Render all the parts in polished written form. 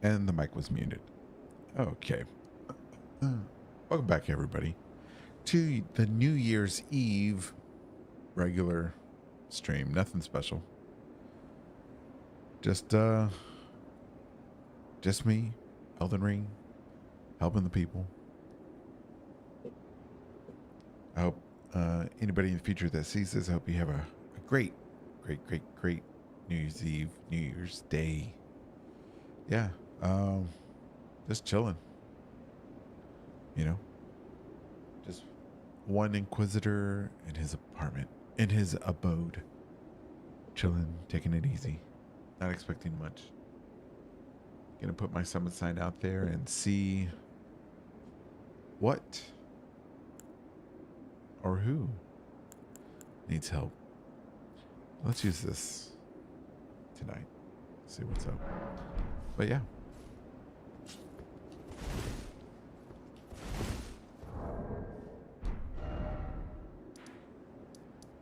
And the mic was muted. Okay. Welcome back, everybody, to the New Year's Eve regular stream. Nothing special. Just me, Elden Ring, helping the people. I hope anybody in the future that sees this, I hope you have a great New Year's Eve, New Year's Day. Yeah, just chilling. You know, just one Inquisitor in his apartment, in his abode, chilling, taking it easy, not expecting much. Gonna put my summon sign out there and see what or who needs help. Let's use this tonight. See what's up. But yeah.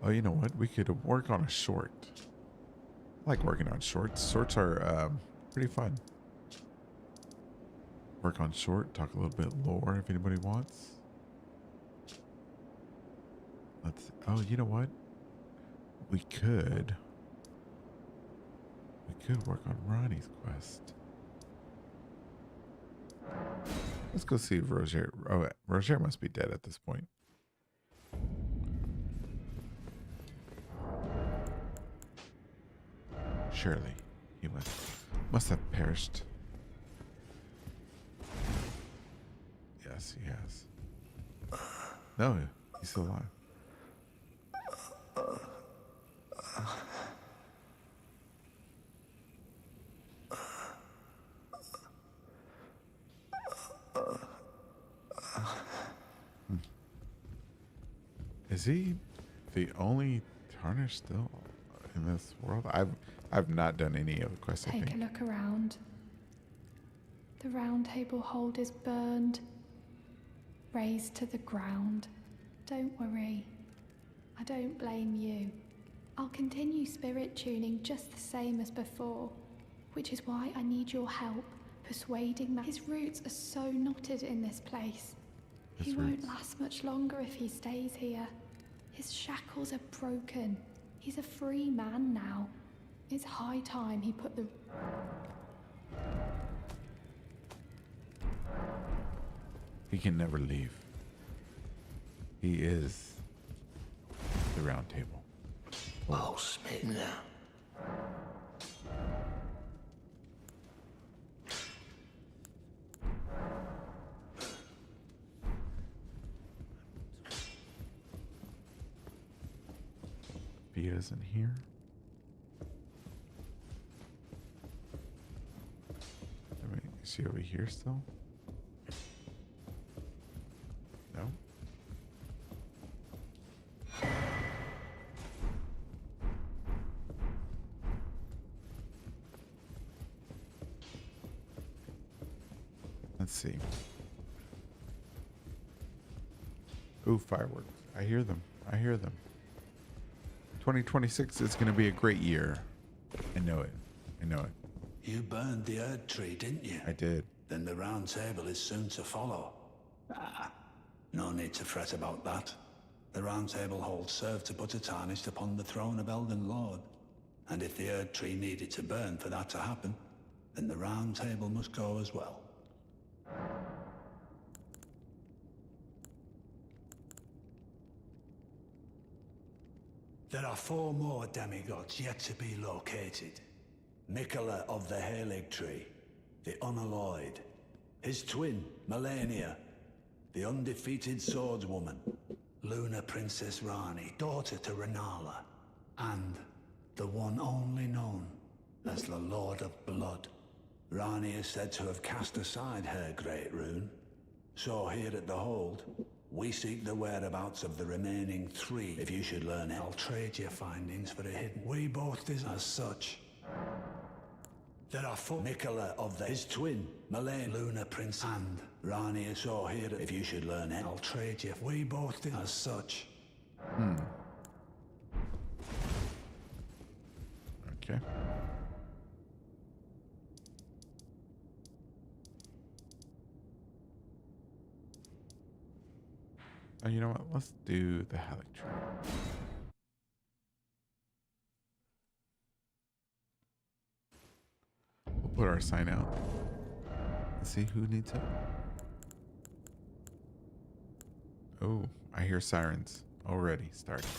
Oh, you know what? We could work on a short. I like working on shorts. Shorts are pretty fun. Work on short, talk a little bit lore if anybody wants. Oh, you know what? We could work on Ronnie's quest. Let's go see if Roger. Oh, Roger must be dead at this point. Surely he must have perished. Yes, he has. No, he's still alive. Is he the only tarnished still in this world? I've not done any of the quests. Take a look around. The round table hold is burned, razed to the ground. Don't worry. I don't blame you. I'll continue spirit tuning just the same as before, which is why I need your help persuading his roots are so knotted in this place. He won't last much longer if he stays here. His shackles are broken. He's a free man now. It's high time he put the... He can never leave. He is the round table. Oh, Smith. He isn't here. Is she over here still? No. Let's see. Ooh, fireworks. I hear them. I hear them. 2026 is going to be a great year. I know it. I know it. You burned the Erd tree, didn't you? I did. Then the round table is soon to follow. No need to fret about that. The round table hold served to put a tarnished upon the throne of Elden Lord. And if the Erd tree needed to burn for that to happen, then the round table must go as well. There are 4 more demigods yet to be located. Mikola of the Halig Tree, the Unalloyed. His twin, Melania, the undefeated swordswoman. Luna Princess Rani, daughter to Renala. And the one only known as the Lord of Blood. Rani is said to have cast aside her great rune. So here at the Hold, we seek the whereabouts of the remaining 3. If you should learn, I'll trade your findings for a hidden. We both desire as such. There are 4. Mikola of his twin, Malane, Luna Prince, and Rani is so here. If you should learn, I'll trade you. We both desire as such. Okay. Oh, you know what? Let's do the Halictree. We'll put our sign out and see who needs help. Oh, I hear sirens already starting.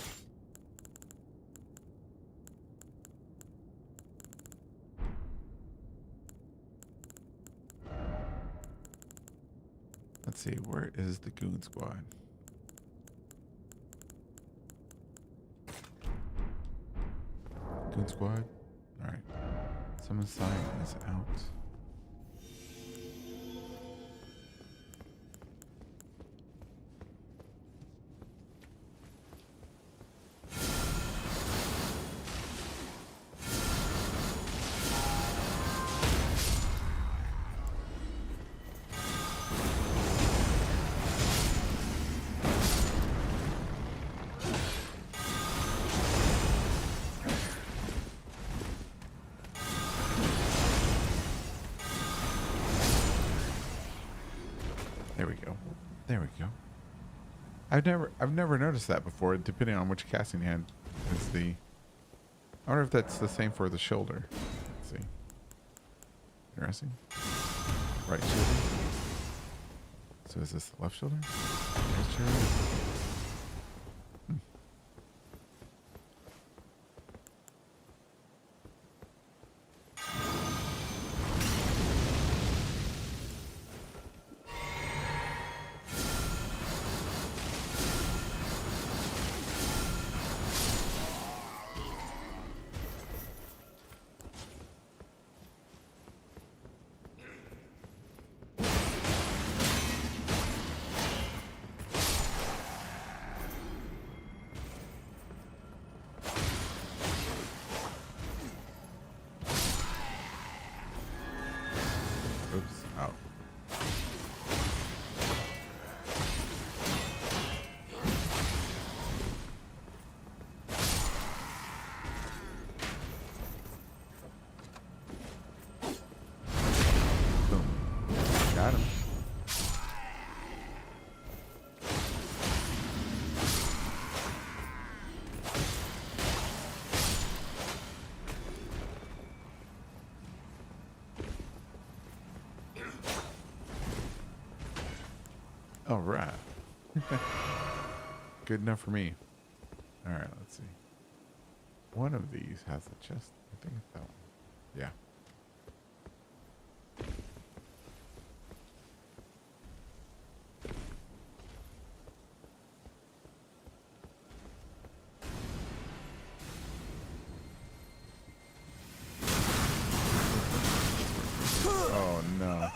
Let's see, where is the goon squad? Goon squad? Alright. Someone's sign is out. There we go. There we go. I've never noticed that before, depending on which casting hand is the. I wonder if that's the same for the shoulder. Let's see. Interesting. Right shoulder. So is this the left shoulder? Right shoulder? Hmm. Oops. Out. Boom. Got him. All right. Good enough for me. All right, let's see. One of these has a chest. I think it's that one. Yeah. Oh no.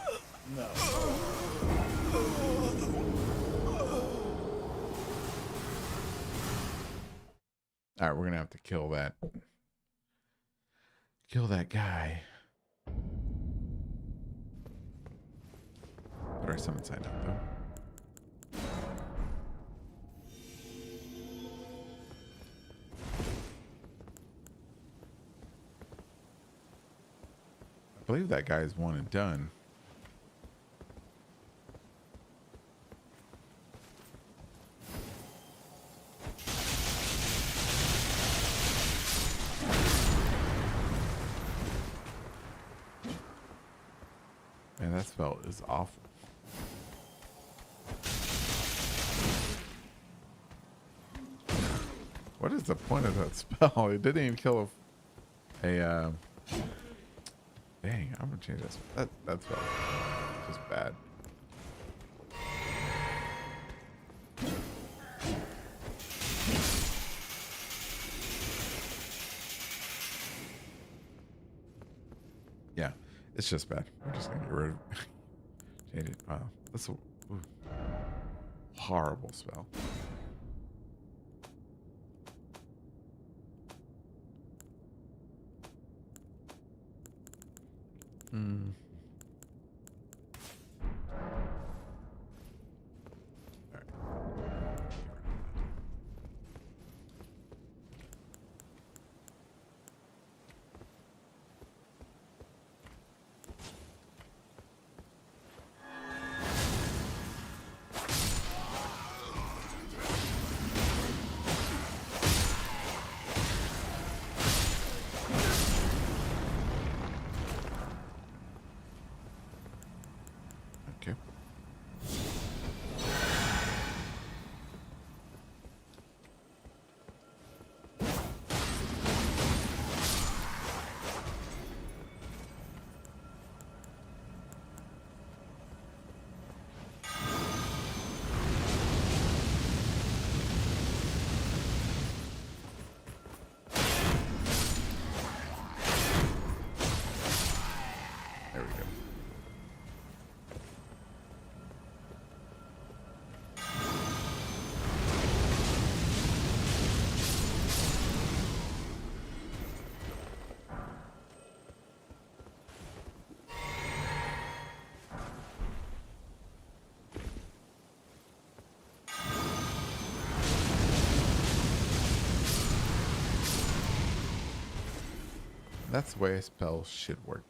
All right, we're gonna have to kill that. Kill that guy. Put our summon sign up though. I believe that guy is one and done. Man, that spell is awful. What is the point of that spell? It didn't even kill a dang, I'm gonna change this. That spell is just bad. Yeah, it's just bad. We're just gonna get rid of change it. Wow, that's a horrible spell. Hmm. All right. That's the way a spell should work.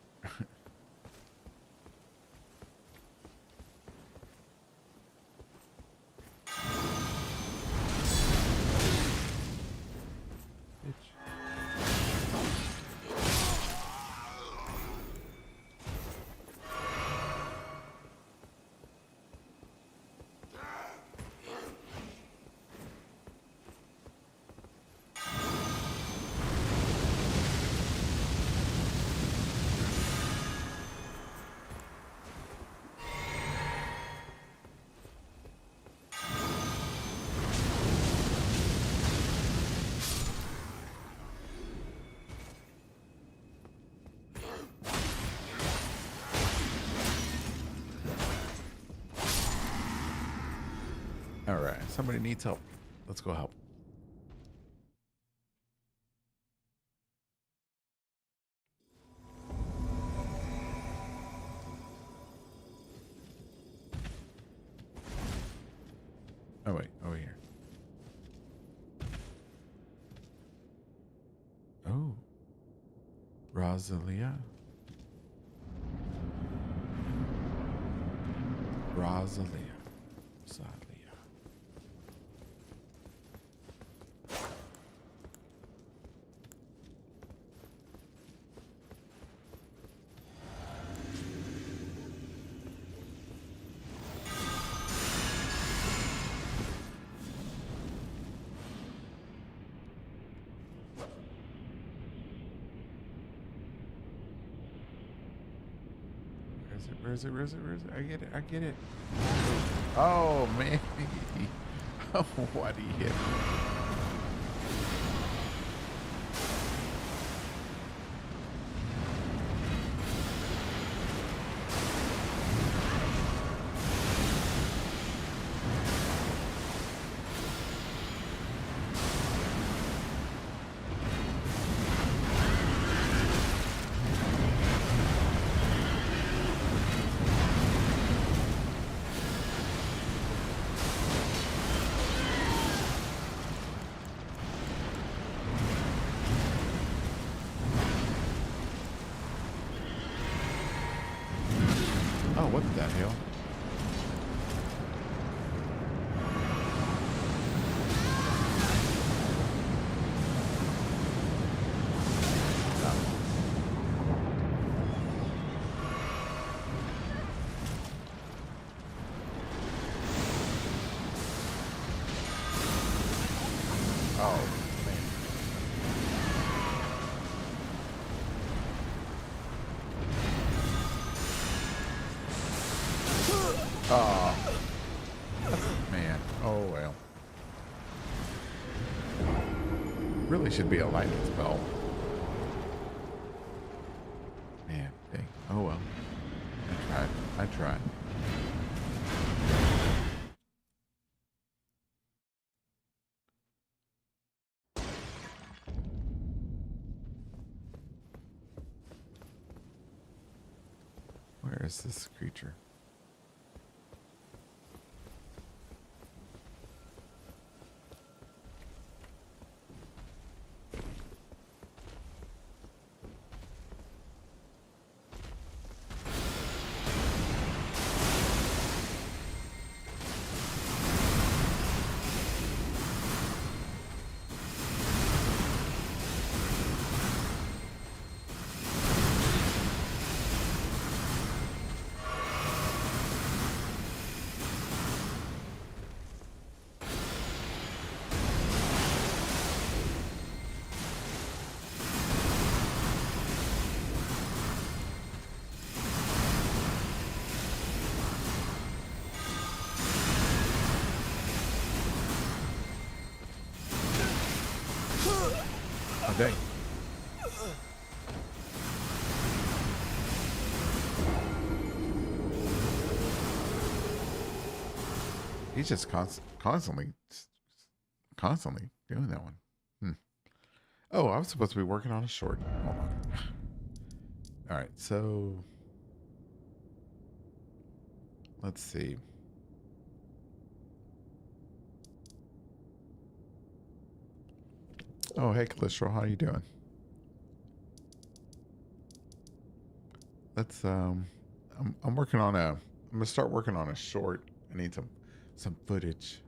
All right, somebody needs help. Let's go help. Oh wait, over here. Oh, Rosalia. Rosalia. Rosalia. Where is it? Where is it? Where is it? I get it. I get it. Oh, man. Oh, what he hit. Oh, what the hell? Oh, man. Oh, man. Oh, well. Really should be a lightning spell. Man, dang. Oh, well. I tried. I tried. Where is this creature? Oh, dang. He's just constantly doing that one. Hmm. Oh, I was supposed to be working on a short. Hold on. All right, so let's see. Oh, hey, Calistro, how you doing? let's I'm working on a I'm gonna start working on a short. I need some footage.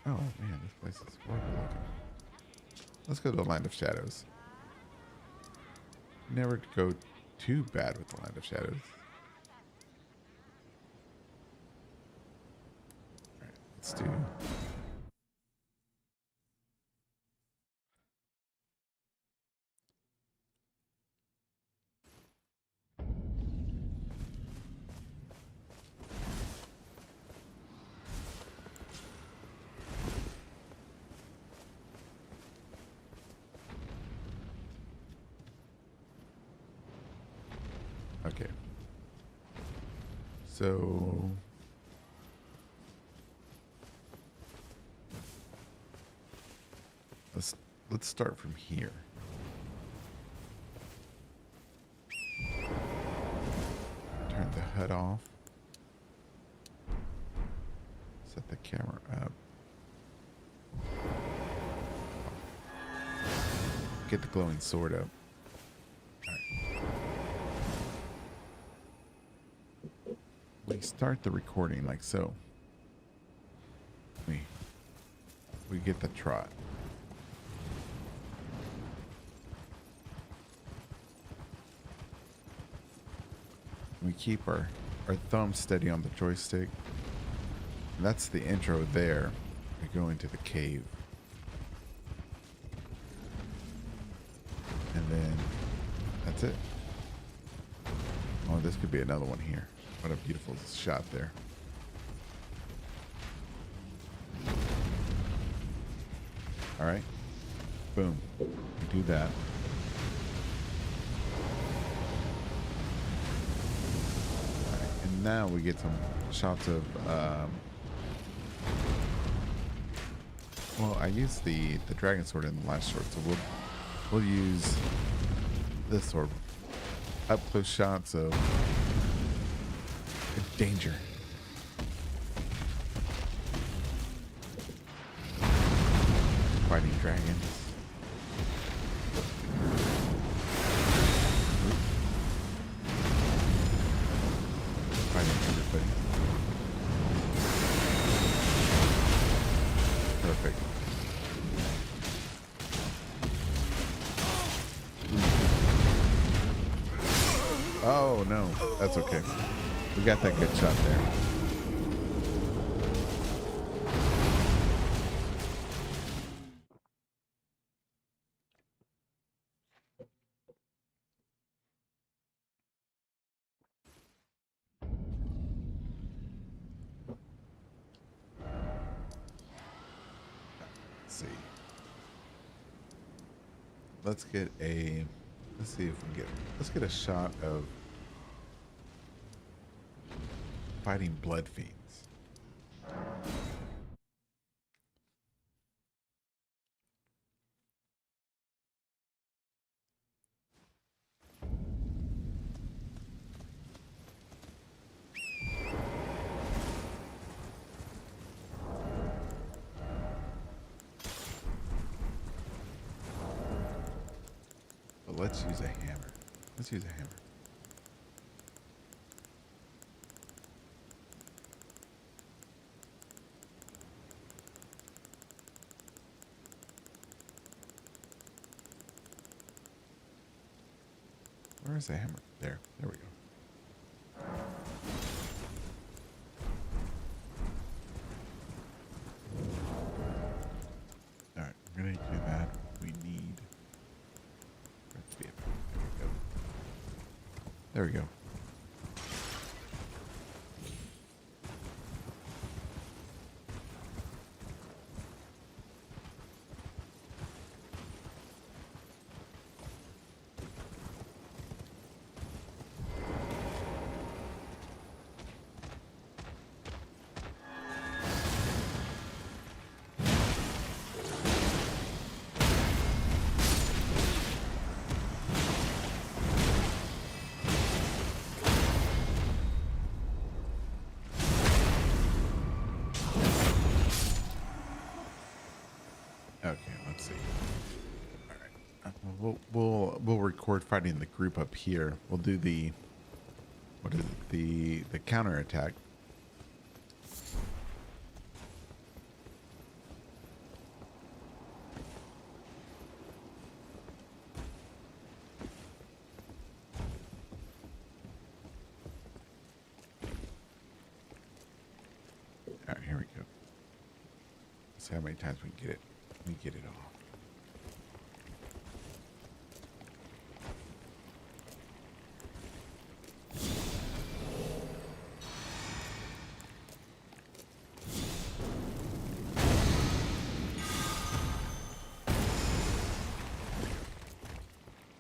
Oh man, this place is horrible looking. Let's go to the Land of Shadows. Never go too bad with the Land of Shadows. Alright, let's do okay. So let's start from here. Turn the HUD off. Set the camera up. Get the glowing sword up. We start the recording like so. We get the trot. We keep our thumb steady on the joystick. And that's the intro there. We go into the cave. And then that's it. Oh, this could be another one here. What a beautiful shot there. All right. Boom. We do that. All right. And now we get some shots of, well, I used the dragon sword in the last short, so we'll use this sword. Up close shots of danger. Fighting dragons. Fighting everybody. Perfect. Oh no, that's okay. We got that good shot there. Let's see. Let's get a. Let's see if we can get. Let's get a shot of fighting blood fiends. But let's use a hammer. Let's use a hammer. Where's the hammer? There. There we go. Alright, we're gonna do that. We need. There we go. see. All right. We'll record fighting the group up here. We'll do the what is it? The counter attack. All right, here we go. Let's see how many times we can get it. We get it all.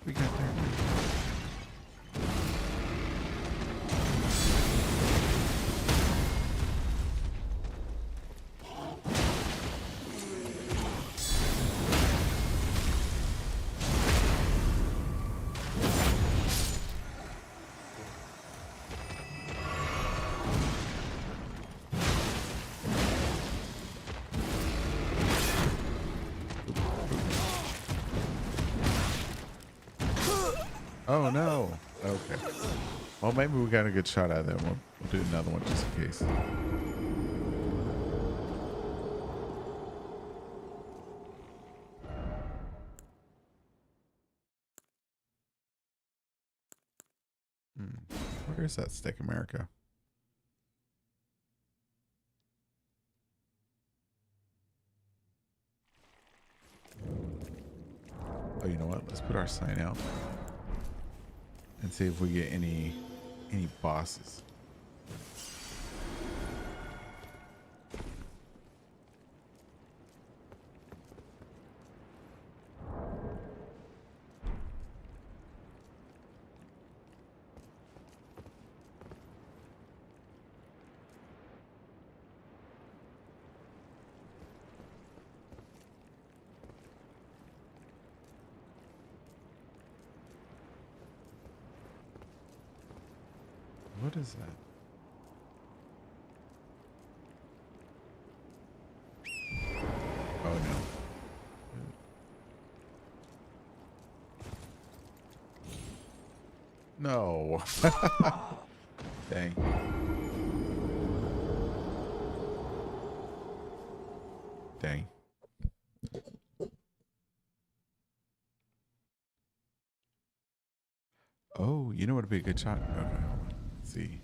We got there. Oh no. Okay. Well, maybe we got a good shot out of that one. We'll do another one just in case. Where is that Stick America? Oh, you know what? Let's put our sign out and see if we get any bosses. What is that? Oh no. No. Dang. Dang. Oh, you know what would be a good shot? Okay, hold on. Let's see.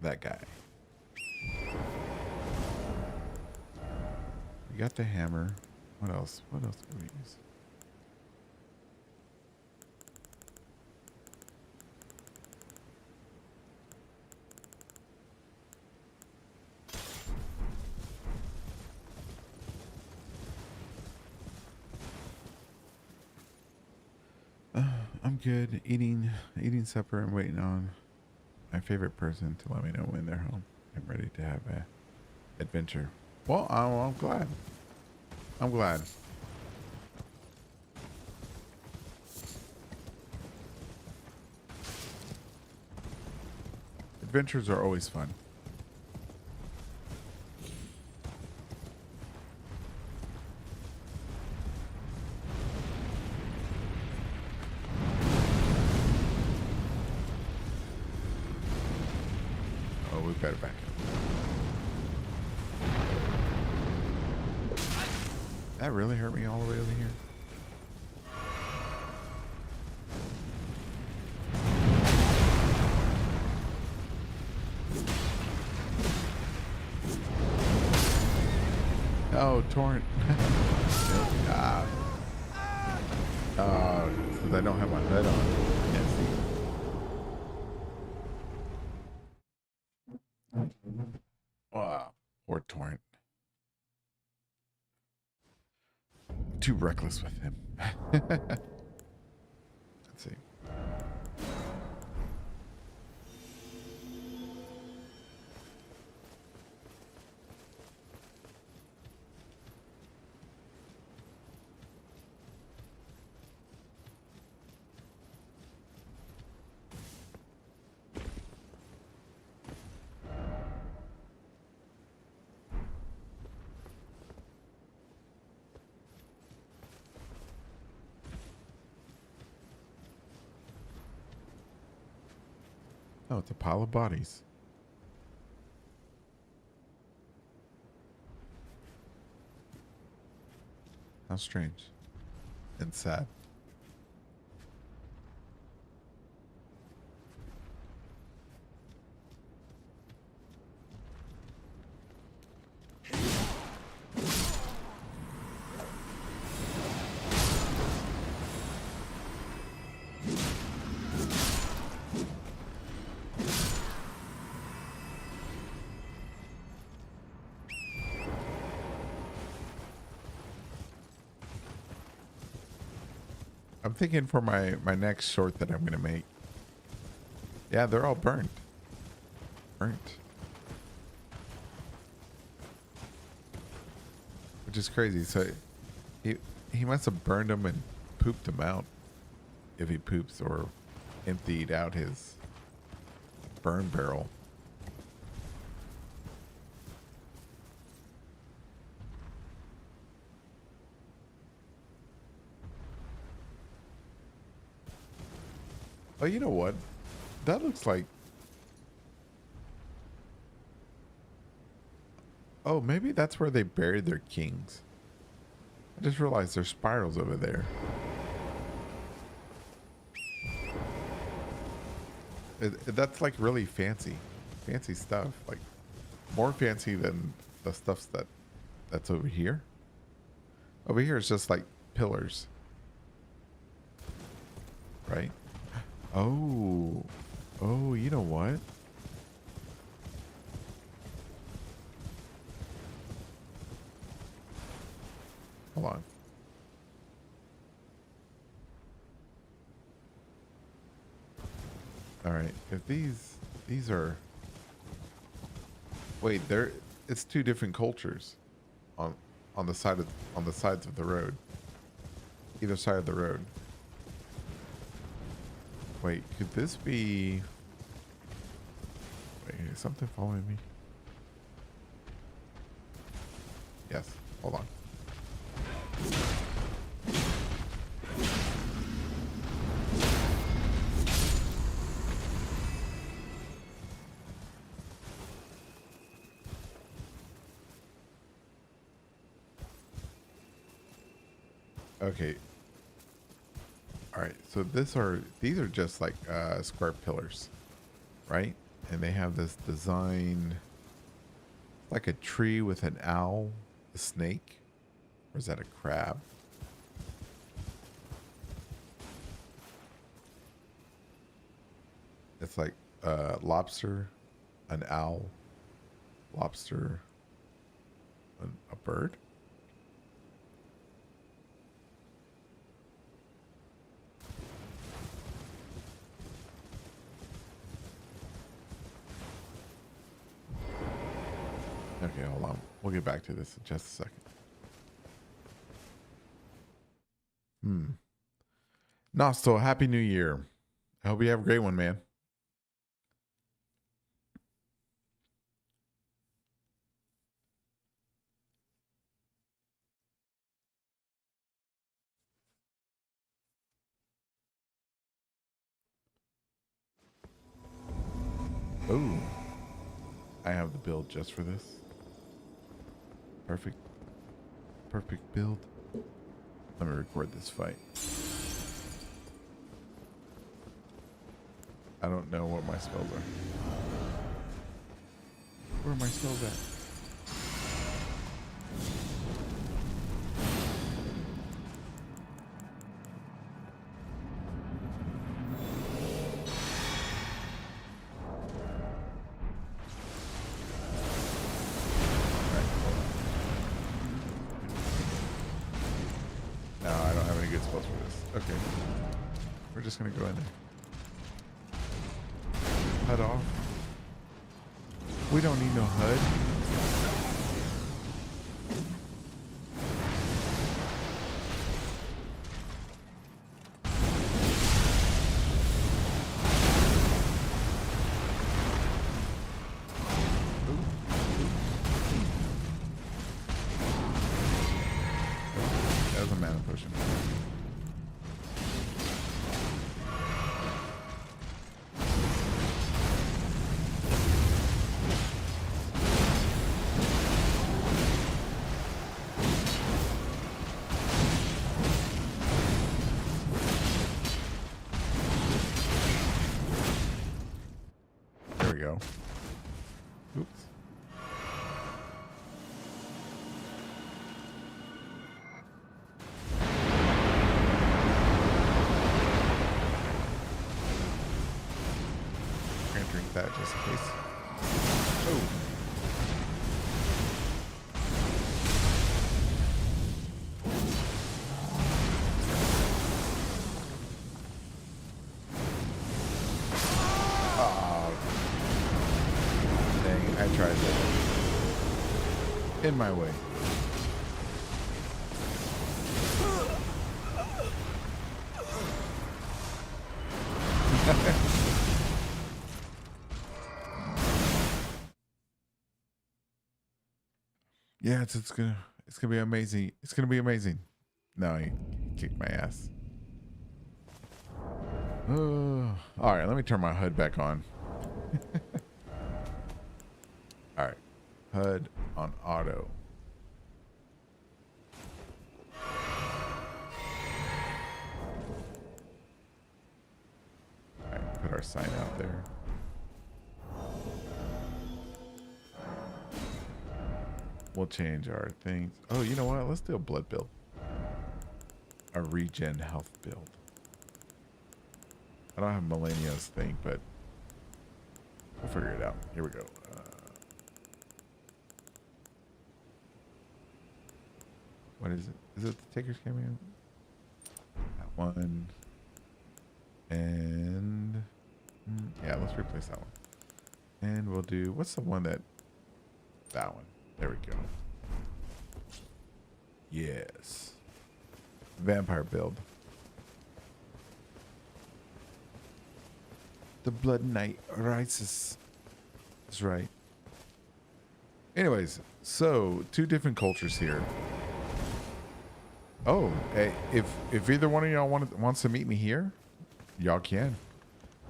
That guy. We got the hammer. What else? What else do we use? I'm good. Eating supper and waiting on my favorite person to let me know when they're home. I'm ready to have a adventure. Well, I'm glad. I'm glad. Adventures are always fun. Oh, we've got it back. That really hurt me all the way over here. Oh, torrent. Ah. Oh, because I don't have my hood on. Can't see. Wow, poor torrent. Too reckless with him. Let's see. Oh, it's a pile of bodies. How strange and sad. I'm thinking for my next short that I'm gonna make. Yeah, they're all burnt. Burnt. Which is crazy. So he must have burned them and pooped them out. If he poops or emptied out his burn barrel. Oh, you know what? That looks like... Oh, maybe that's where they buried their kings. I just realized there's spirals over there. That's like really fancy. Fancy stuff. Like more fancy than the stuff that's over here. Over here it's just like pillars. Right? Oh. Oh, you know what? Hold on. All right. If these are... Wait, it's two different cultures on the sides of the road. Either side of the road. Wait, could this be... Wait, is something following me? Yes. Hold on. Okay. All right. So these are just like square pillars, right? And they have this design like a tree with an owl, a snake, or is that a crab? It's like lobster, an owl, lobster, a bird. Okay, hold on. We'll get back to this in just a second. Nostal, Happy New Year. I hope you have a great one, man. Oh, I have the build just for this. Perfect. Perfect build. Let me record this fight. I don't know what my spells are. Where are my spells at? No, I don't have any good spells for this. Okay. We're just gonna go in there. HUD off. We don't need no HUD. That was a mana potion. that just in case. Oh. Oh, dang it. I tried that. In my way. Yeah, it's gonna be amazing. It's gonna be amazing. No, he kicked my ass. All right, let me turn my HUD back on. All right, HUD on auto. All right, put our sign out there. We'll change our things. Oh, you know what? Let's do a blood build. A regen health build. I don't have Millennia's thing, but we'll figure it out. Here we go. What is it? Is it the Taker's Cameo? That one. And yeah, let's replace that one. And we'll do, what's the one that one. There we go. Yes. Vampire build. The Blood Knight rises. That's right. Anyways, so 2 different cultures here. Oh, hey, if either one of y'all wants to meet me here, y'all can.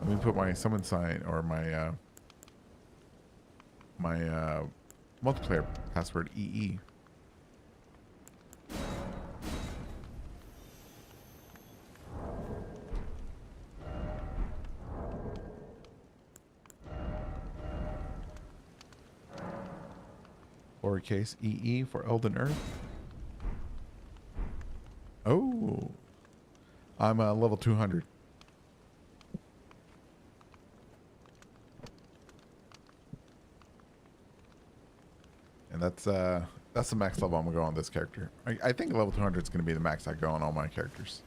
Let me put my summon sign or my multiplayer password EE. Lowercase EE for Elden Earth. Oh, I'm level 200. And that's the max level I'm gonna go on this character. I think level 200 is gonna be the max I go on all my characters.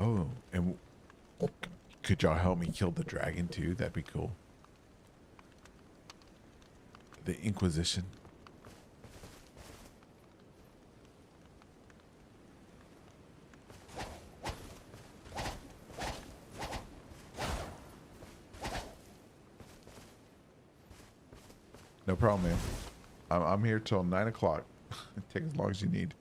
Oh, and could y'all help me kill the dragon too? That'd be cool. The Inquisition. No problem, man. I'm here till 9 o'clock. Take as long as you need.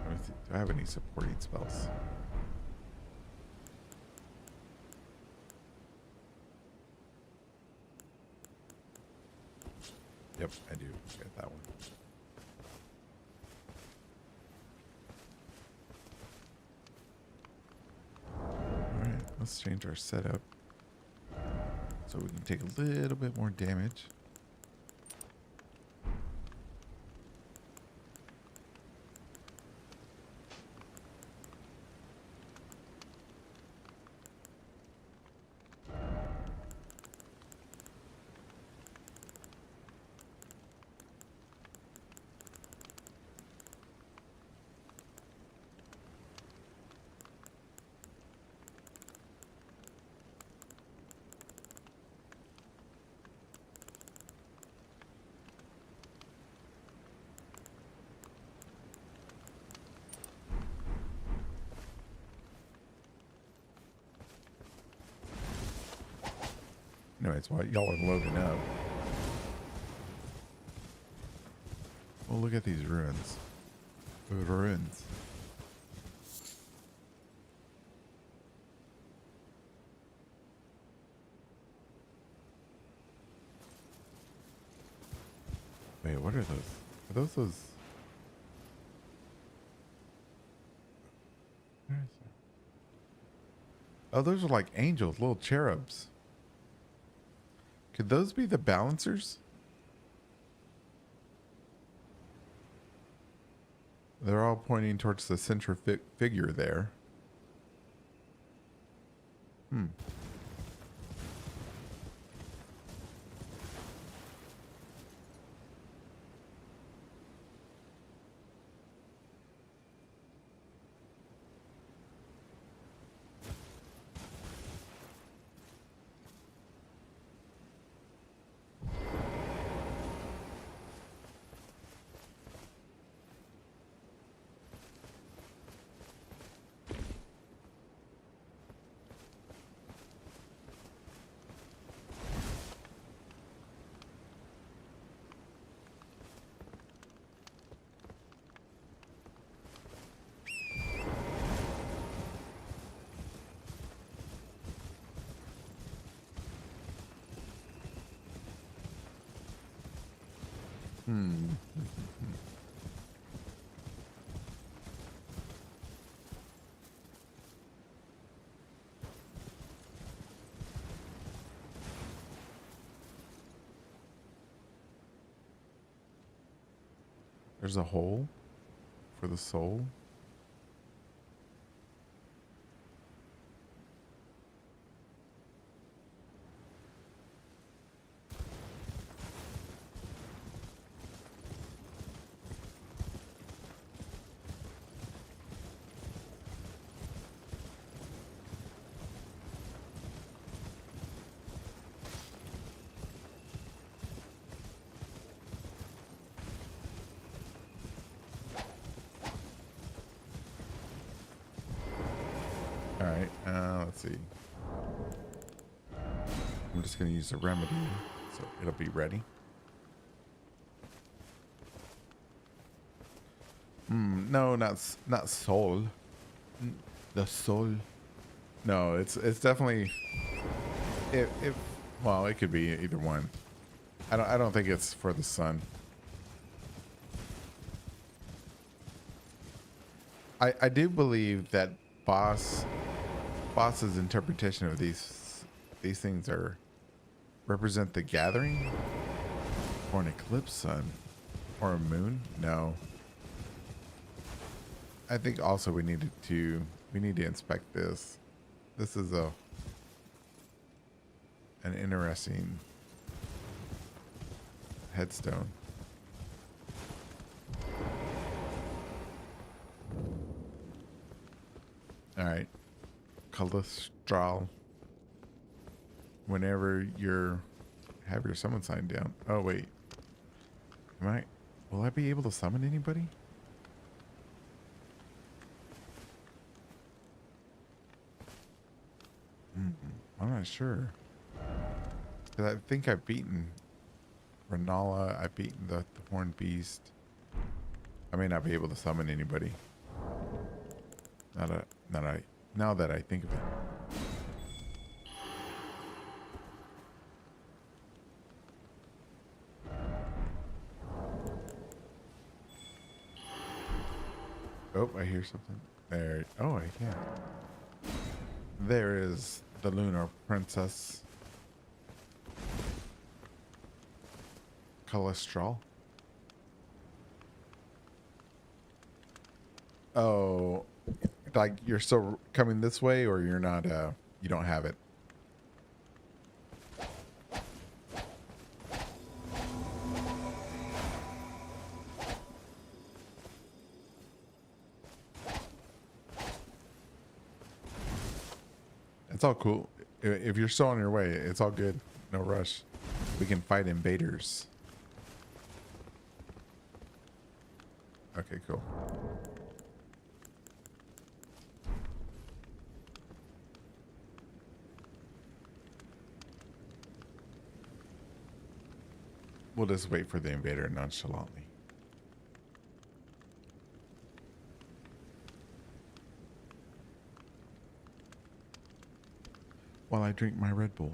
Let me see. Do I have any supporting spells? Yep, I do. Get that one. Alright, let's change our setup so we can take a little bit more damage. Anyways, while y'all are loading up, well, look at these ruins. Ruins. Wait, what are those? Are those? Oh, those are like angels, little cherubs. Could those be the balancers? They're all pointing towards the central figure there. Hmm. Hmm. There's a hole for the soul. All right. Let's see. I'm just going to use a remedy so it'll be ready. No, not soul. The soul. No, it's definitely if well, it could be either one. I don't think it's for the sun. I do believe that boss's interpretation of these things are represent the gathering or an eclipse sun or a moon. No. I think also we need to inspect this. This is an interesting headstone. All right, cholesterol. Whenever have your summon sign down. Oh wait, will I be able to summon anybody? I'm not sure. 'Cause I think I've beaten Renala. I've beaten the Horned Beast. I may not be able to summon anybody. Now that I think of it. Oh, I hear something. There. Oh, I can. There is the Lunar Princess. Cholesterol. Oh, like you're still coming this way, or you're not? You don't have it. It's all cool. If you're still on your way, it's all good. No rush. We can fight invaders. Okay, cool. We'll just wait for the invader nonchalantly. While I drink my Red Bull.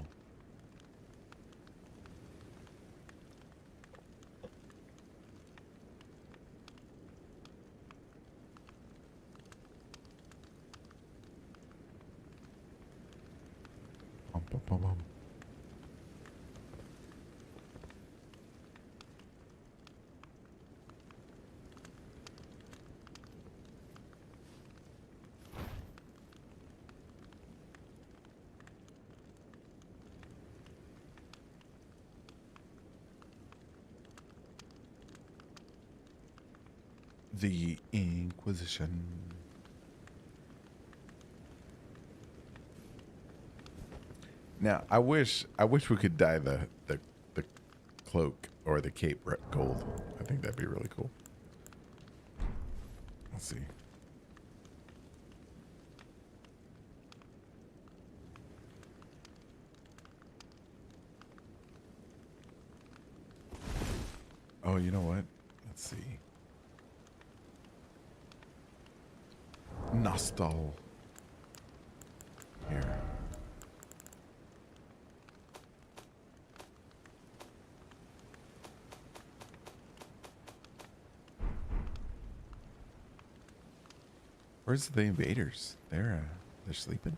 The Inquisition. Now, I wish we could dye the cloak or the cape gold. I think that'd be really cool. Let's see. Oh, you know what? Let's see. Nostal. Here. Where's the invaders? They're sleeping.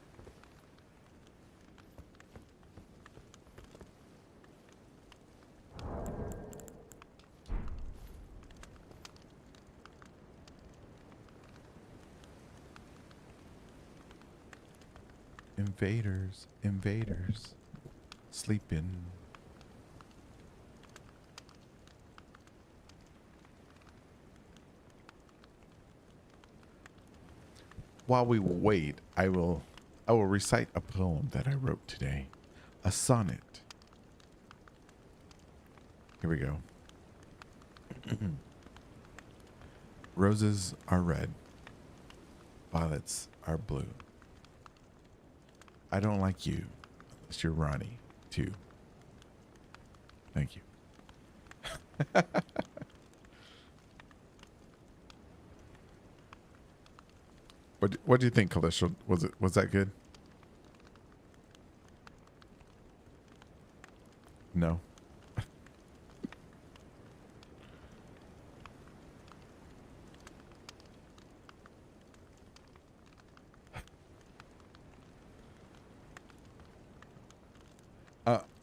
Invaders, invaders, sleeping. While we wait, I will recite a poem that I wrote today, a sonnet. Here we go. Roses are red, violets are blue. I don't like you unless you're Ronnie, too. Thank you. What do you think, Calistro? Was that good? No.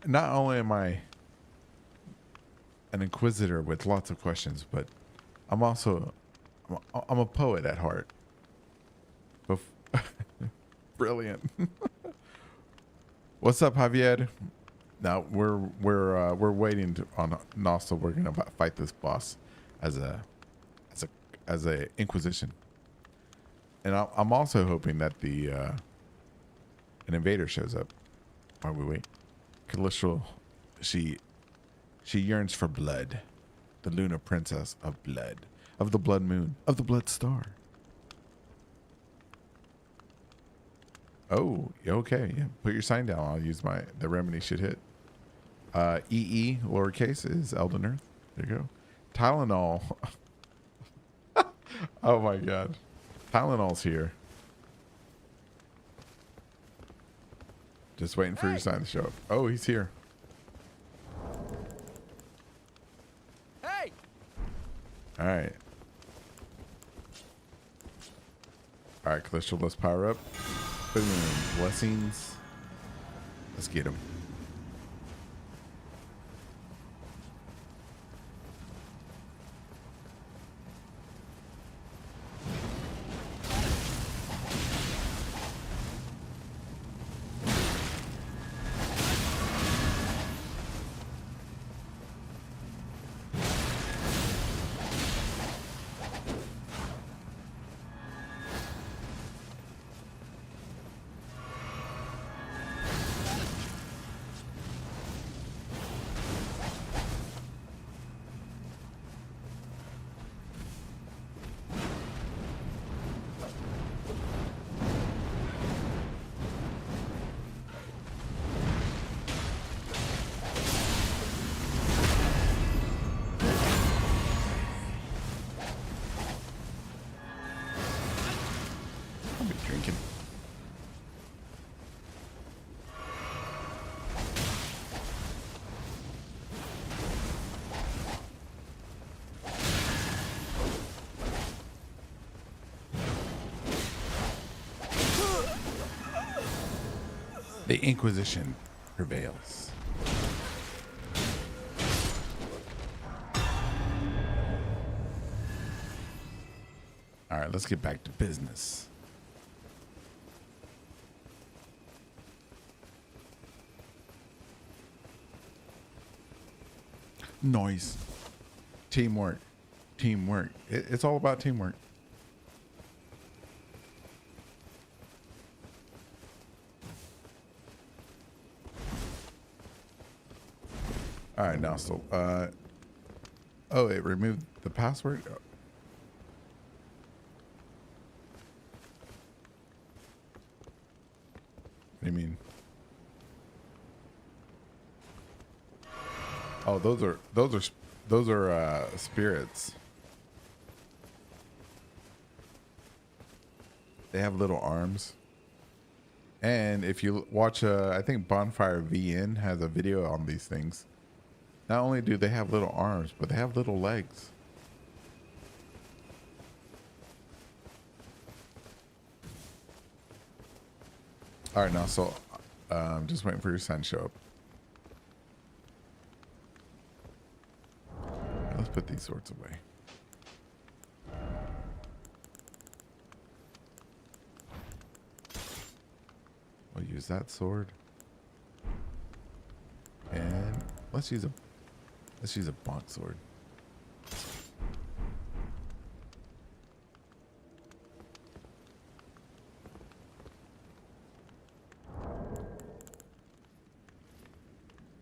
Not only am I an inquisitor with lots of questions, but I'm also I'm a poet at heart. Brilliant. What's up, Javier? Now we're waiting on Nostal. We're gonna fight this boss as a Inquisition, and I'm also hoping that an invader shows up while we wait. Calistral, she yearns for blood, the Luna Princess of blood, of the blood moon, of the blood star. Oh, okay. Yeah, put your sign down. I'll use the remedy should hit. EE lowercase is Elden Earth. There you go. Tylenol. Oh my god. Tylenol's here. Just waiting for your sign to show up. Oh, he's here. Hey! All right. All right, Calistral, let's power up. Boom. Blessings. Let's get him. I'll be drinking. The Inquisition prevails. All right, let's get back to business. Noise. Teamwork. teamwork. It's all about teamwork. All right, now so oh, it removed the password. What do you mean? Oh, those are spirits. They have little arms. And if you watch, I think Bonfire VN has a video on these things. Not only do they have little arms, but they have little legs. All right, now, so just waiting for your sign to show up. Let's put these swords away. We'll use that sword. And let's use a bonk sword.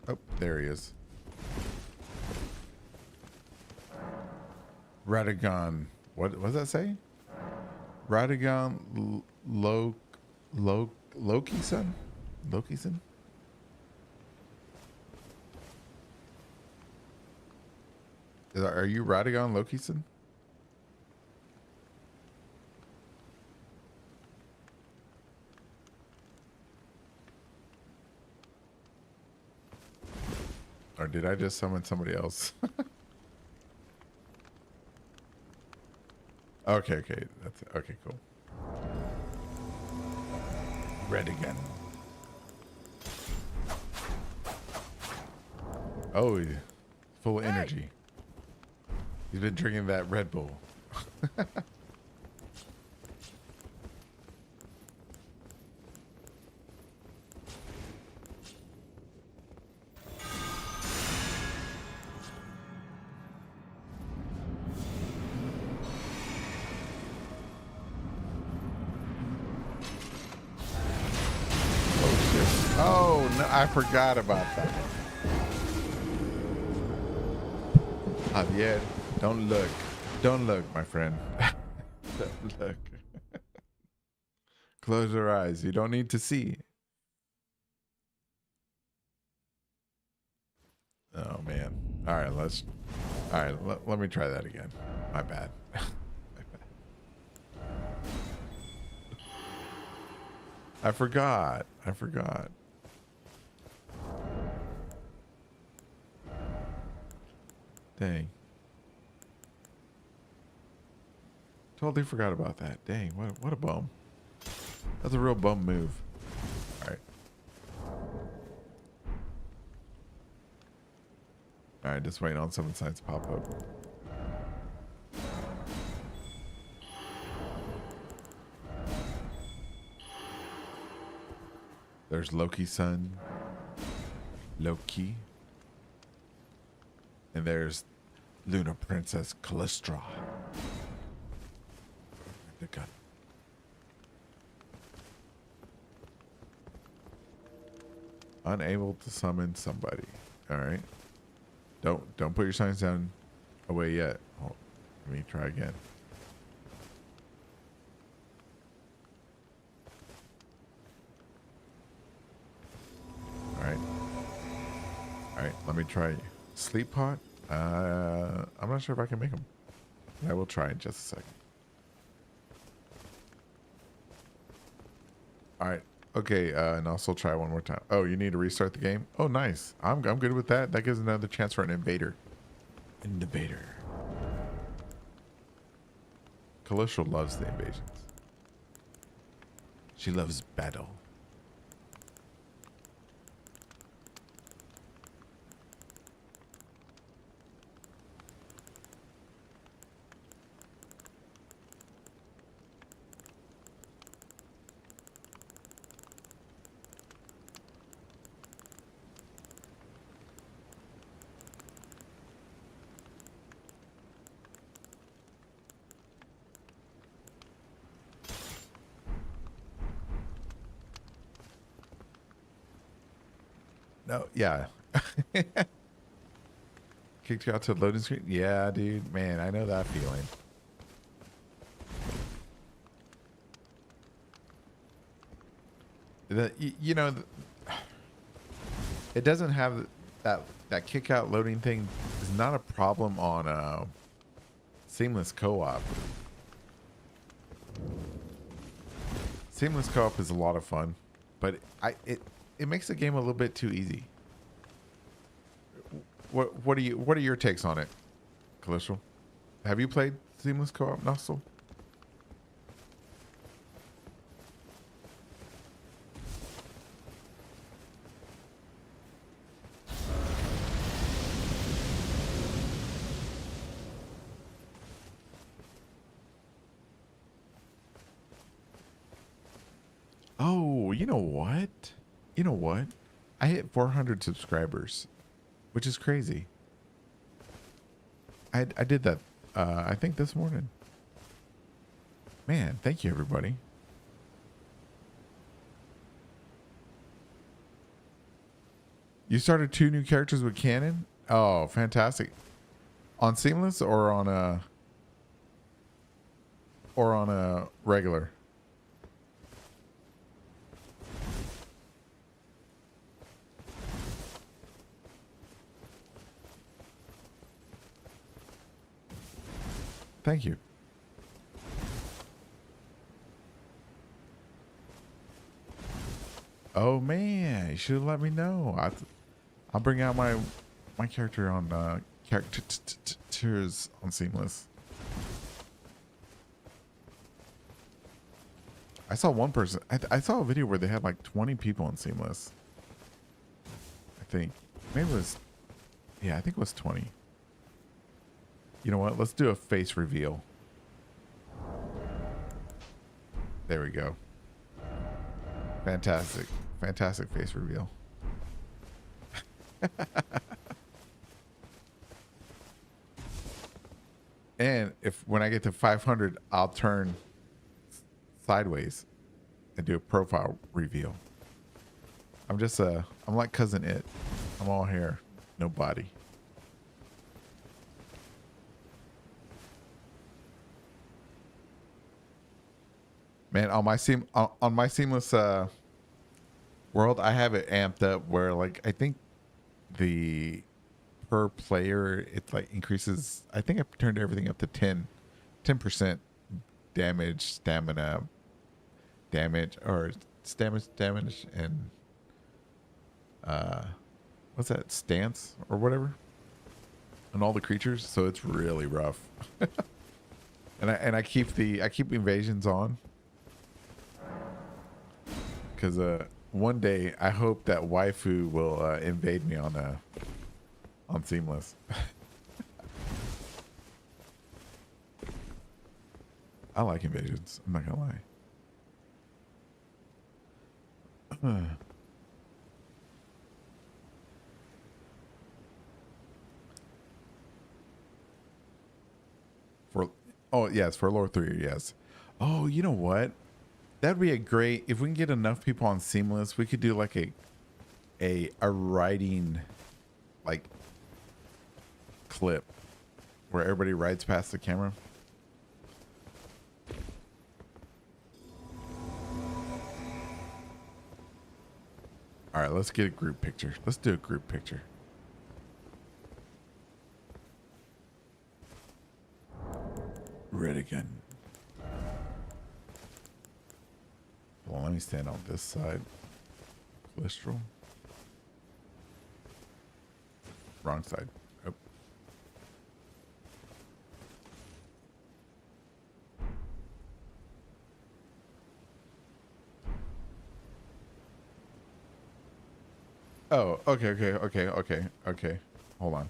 Oh, there he is. Radagon. What does that say? Radagon Loki-san? Loki-san? Are you Radagon Loki-san? Or did I just summon somebody else? Okay, that's okay, cool. Red again. Oh, he's full of energy. He's been drinking that Red Bull. Oh, no, I forgot about that. Javier, don't look. Don't look, my friend. Don't look. Close your eyes. You don't need to see. Oh, man. All right, let me try that again. My bad. I forgot. Dang. Totally forgot about that. Dang, what a bum. That's a real bum move. Alright. Alright, just waiting on some signs to pop up. There's Loki-san. Loki. And there's Lunar Princess Callistra. Good God. Unable to summon somebody. All right. Don't put your signs down away yet. Oh, let me try again. All right. Let me try sleep pot. I'm not sure if I can make them. I will try in just a second. All right. Okay, and also try one more time. Oh, you need to restart the game? Oh, nice. I'm good with that. That gives another chance for an invader. Invader. Callistra loves the invasions. She loves battle. No, yeah. Kicked you out to a loading screen? Yeah, dude. Man, I know that feeling. You know, it doesn't have that kick out loading thing is not a problem on seamless co-op. Seamless co-op is a lot of fun, but it makes the game a little bit too easy. What are your takes on it, Calistral? Have you played seamless co-op, Nussel? Oh, you know what? You know what? I hit 400 subscribers, which is crazy. I did that, I think this morning. Man, thank you, everybody. You started 2 new characters with canon? Oh, fantastic. On seamless or on a regular? Thank you. Oh man, you should have let me know. I'll bring out my character on characters on seamless. I saw one person. I saw a video where they had like 20 people on seamless. I think maybe it was. Yeah, I think it was 20. You know what? Let's do a face reveal. There we go. Fantastic. Fantastic face reveal. And when I get to 500, I'll turn sideways and do a profile reveal. I'm like Cousin It. I'm all hair, no body. Man, on my seamless world, I have it amped up where like I think the per player it like increases. I think I turned everything up to 10% damage, stamina, damage and what's that, stance or whatever, on all the creatures. So it's really rough. and I keep invasions on. Because one day I hope that waifu will invade me on seamless. I like invasions. I'm not gonna lie. Yes, for lore 3, yes. Oh, you know what? That'd be a great, if we can get enough people on seamless, we could do like a riding like clip where everybody rides past the camera. All right, let's get a group picture. Let's do a group picture. Red again. Well, let me stand on this side. Cholesterol. Wrong side. Oh, okay. Hold on.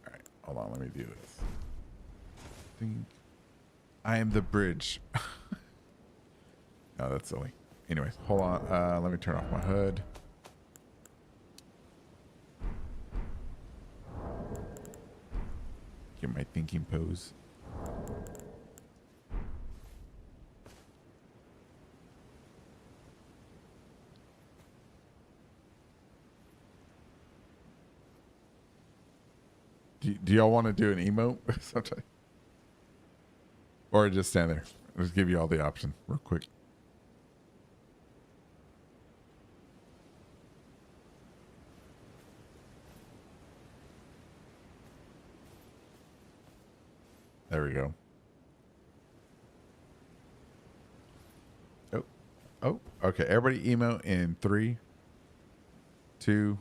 All right, hold on. Let me do this. I am the bridge. No, that's silly. Anyways, hold on. Let me turn off my hood. Get my thinking pose. Do y'all want to do an emote sometime? Or just stand there? I'll just give you all the option real quick. There we go. Oh, oh, okay. Everybody emote in 3, 2,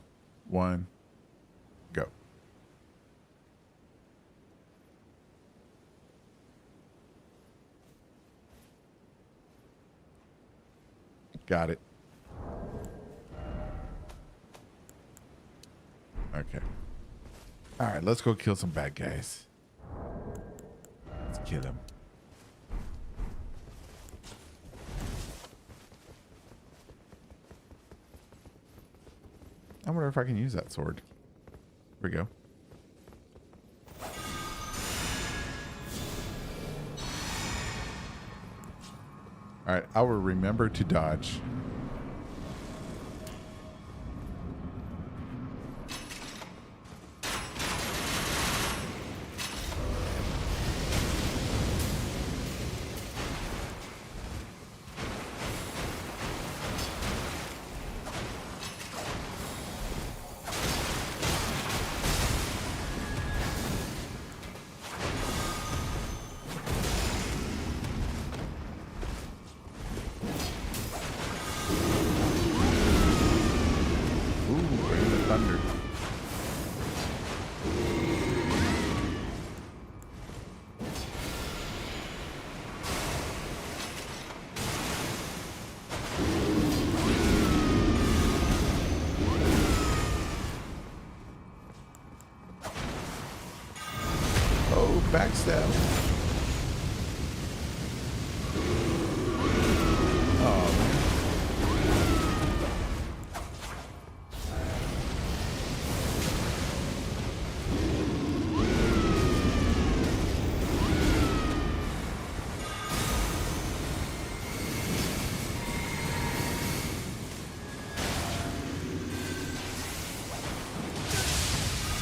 1, go. Got it. Okay. All right, let's go kill some bad guys. Let's kill them. I wonder if I can use that sword. Here we go. All right, I will remember to dodge. Thunder. Oh, backstab. Oh, man.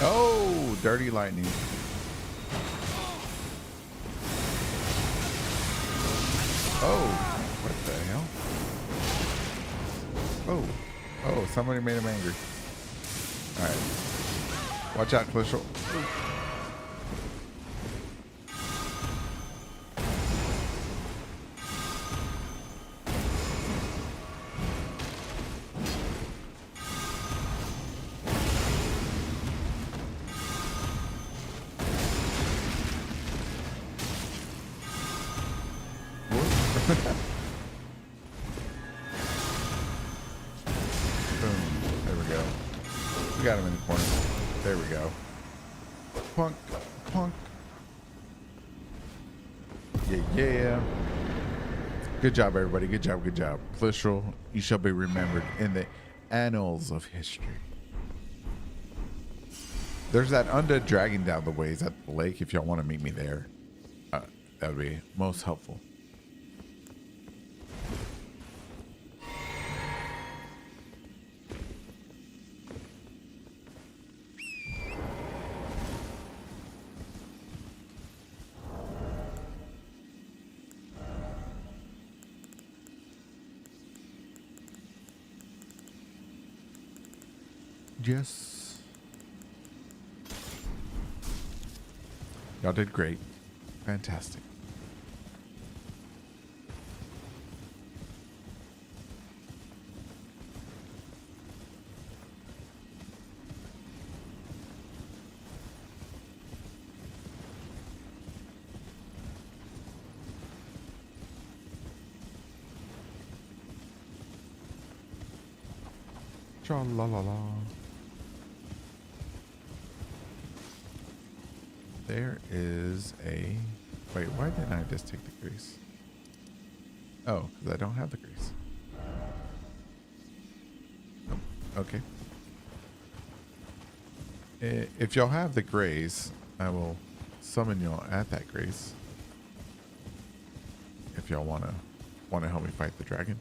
Oh, dirty lightning. Oh, what the hell? Oh, oh, somebody made him angry. All right. Watch out, Clishel. Boom. There we go. We got him in the corner. There we go. Punk. Punk. Yeah, yeah. Good job, everybody. Good job, good job. Clishel, you shall be remembered in the annals of history. There's that undead dragon down the ways at the lake if y'all want to meet me there. That would be most helpful. Yes. Y'all did great. Fantastic. Tra la la la. There is a... Wait, why didn't I just take the grease? Oh, because I don't have the grease. Oh, okay. If y'all have the grace, I will summon y'all at that grace. If y'all wanna help me fight the dragon.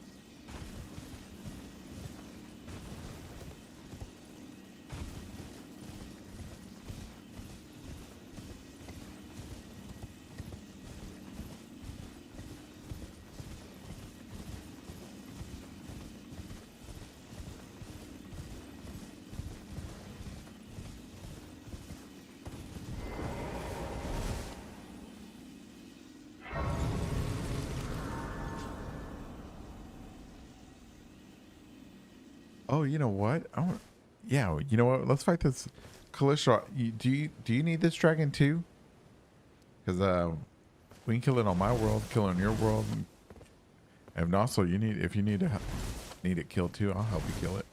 Oh, you know what? Yeah, you know what? Let's fight this Calistro. Do you need this dragon too? Because we can kill it on my world, kill it on your world, and also if you need it killed too, I'll help you kill it.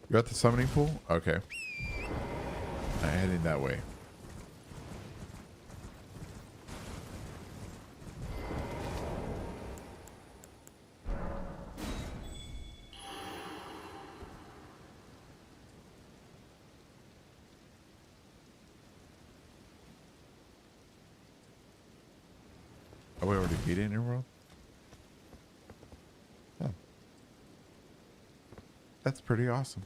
You're at the summoning pool? Okay. I'm heading that way. Oh, we already beat it in your world? Oh. That's pretty awesome.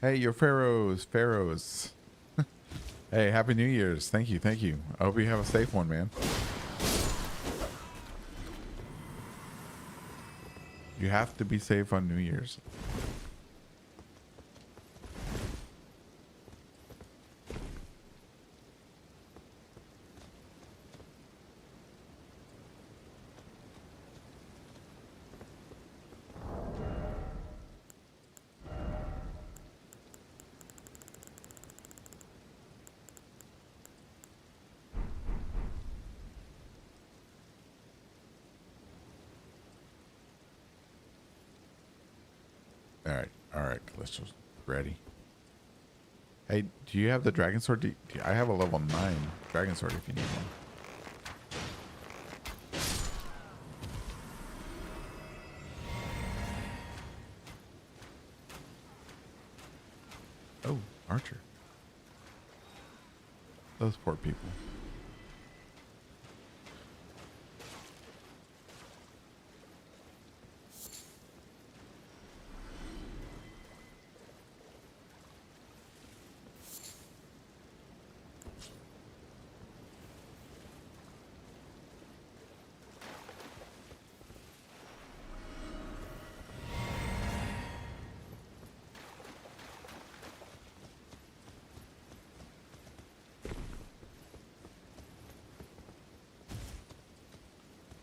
Hey, you're Pharaohs. Hey, Happy New Year's. Thank you, thank you. I hope you have a safe one, man. You have to be safe on New Year's. All right, let's just ready. Hey, do you have the dragon sword? I have a level 9 dragon sword if you need one. Oh, archer. Those poor people.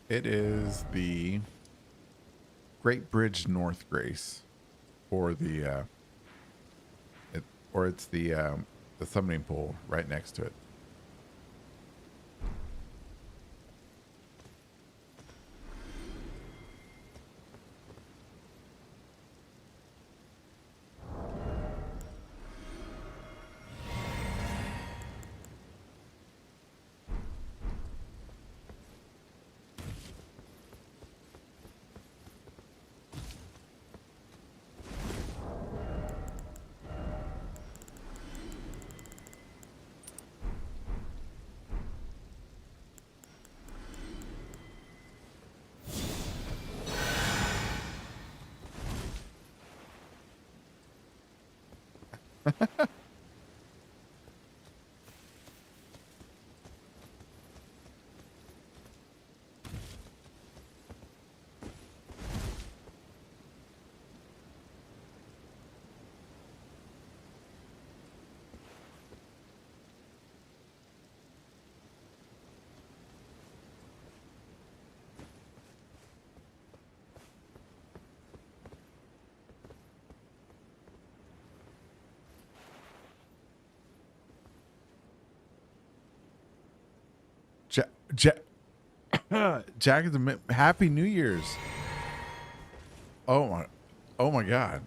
It is the Great Bridge North Grace, or it's the summoning pool right next to it. Jack, Jack is Happy New Year's. Oh my God.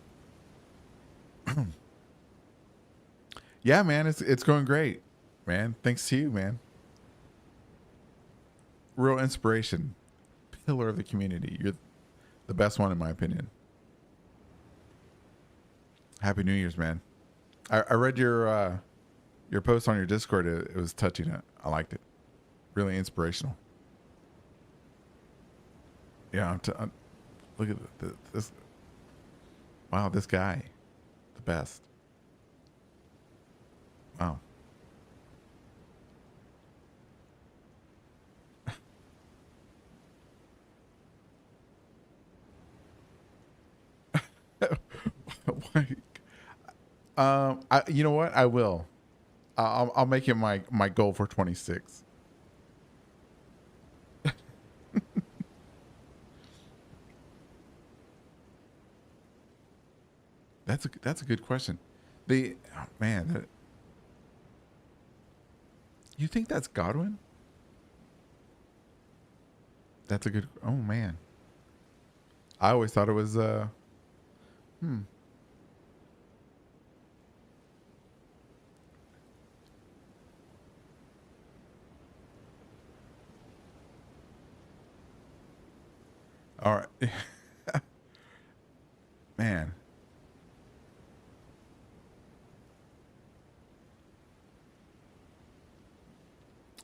Yeah, man, it's going great, man. Thanks to you, man. Real inspiration, pillar of the community. You're the best one in my opinion. Happy New Year's, man. I read your Your post on your Discord, it was touching. I liked it. Really inspirational. Yeah, look at this. Wow, this guy, the best. Wow. You know what? I will. I'll make it my goal for 26. That's a good question. Man, you think that's Godwin? That's a good. Oh man, I always thought it was All right. Man.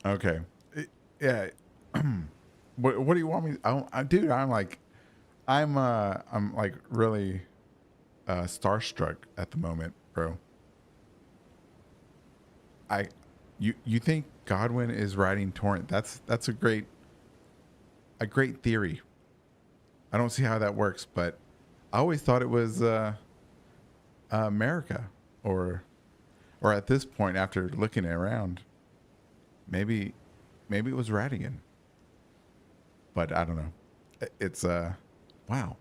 Okay. Yeah. What do you want me? Dude, I'm like really starstruck at the moment, bro. You think Godwin is writing Torrent? That's a great theory. I don't see how that works, but I always thought it was America, or at this point, after looking around, maybe it was Radigan, but I don't know. It's wow.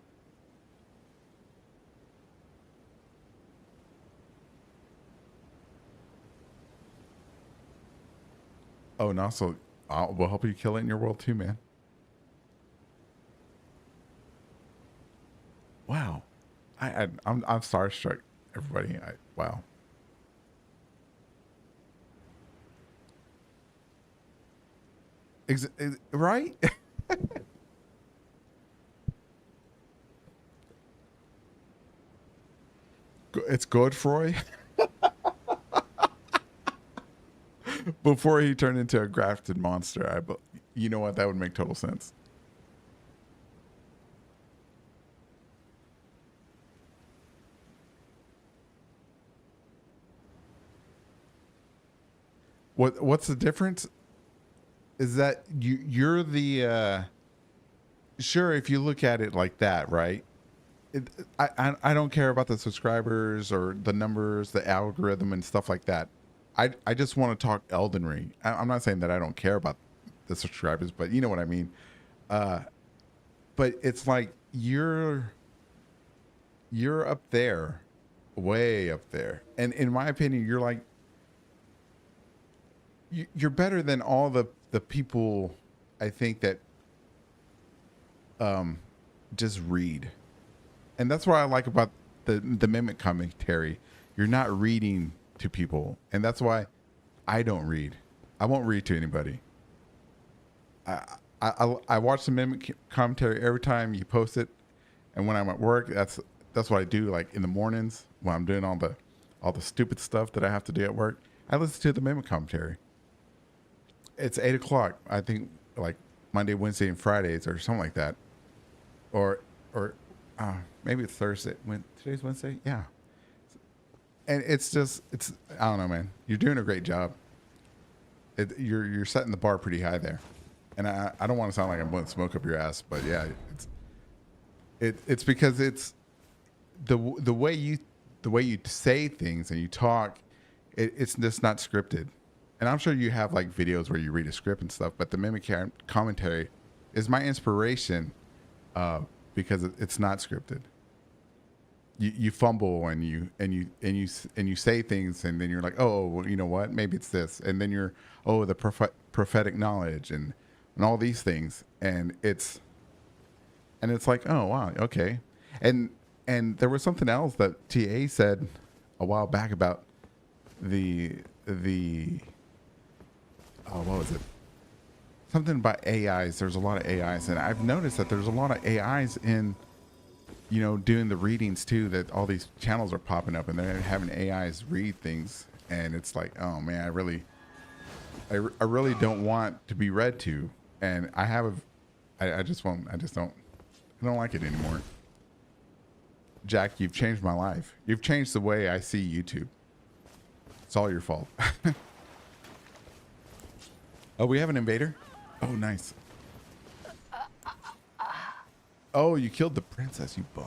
Oh, and also, we'll help you kill it in your world too, man. Wow, I'm starstruck, everybody. Wow. Right? It's Godfrey. Before he turned into a grafted monster, you know what? That would make total sense. What's the difference? Is that you're the sure, if you look at it like that, right? I don't care about the subscribers or the numbers, the algorithm and stuff like that. I just want to talk Elden Ring. I'm not saying that I don't care about the subscribers, but you know what I mean. But it's like you're up there, way up there, and in my opinion, you're like you're better than all the people. I think that just read, and that's what I like about the mimic commentary. You're not reading to people, and that's why I don't read. I won't read to anybody. I watch the mimic commentary every time you post it, and when I'm at work, that's what I do. Like in the mornings when I'm doing all the stupid stuff that I have to do at work, I listen to the mimic commentary. It's 8 o'clock, I think, like Monday, Wednesday, and Fridays, or something like that, or maybe it's Thursday. Today's Wednesday, yeah. And it's I don't know, man. You're doing a great job. You're setting the bar pretty high there, and I don't want to sound like I'm blowing smoke up your ass, but yeah, it's because it's the way you say things and you talk, it's just not scripted. And I'm sure you have like videos where you read a script and stuff, but the mimic commentary is my inspiration because it's not scripted. You fumble and you say things, and then you're like, oh, well, you know what? Maybe it's this, and then you're the prophetic knowledge and all these things, and it's like, oh wow, okay, and there was something else that TA said a while back about the what was it? Something about AIs. There's a lot of AIs, and I've noticed that there's a lot of AIs in, doing the readings too. That all these channels are popping up, and they're having AIs read things, and it's like, oh man, I really don't want to be read to, and I just won't. I just don't. I don't like it anymore. Jack, you've changed my life. You've changed the way I see YouTube. It's all your fault. Oh, we have an invader? Oh, nice. Oh, you killed the princess, you bum.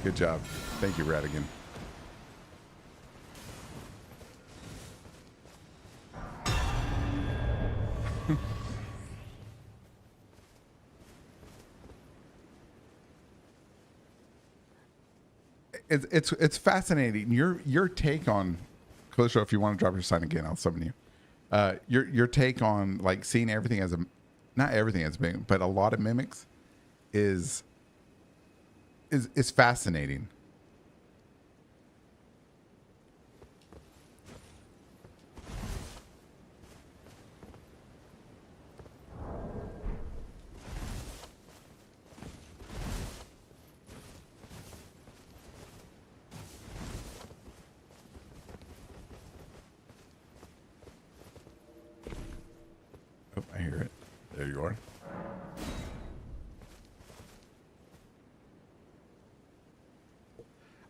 Good job. Thank you, Radigan. It's fascinating. Your take on Kalisha, if you want to drop your sign again, I'll summon you. Your take on like seeing everything as a, not everything as big, but a lot of mimics is fascinating. Oh, I hear it. There you are.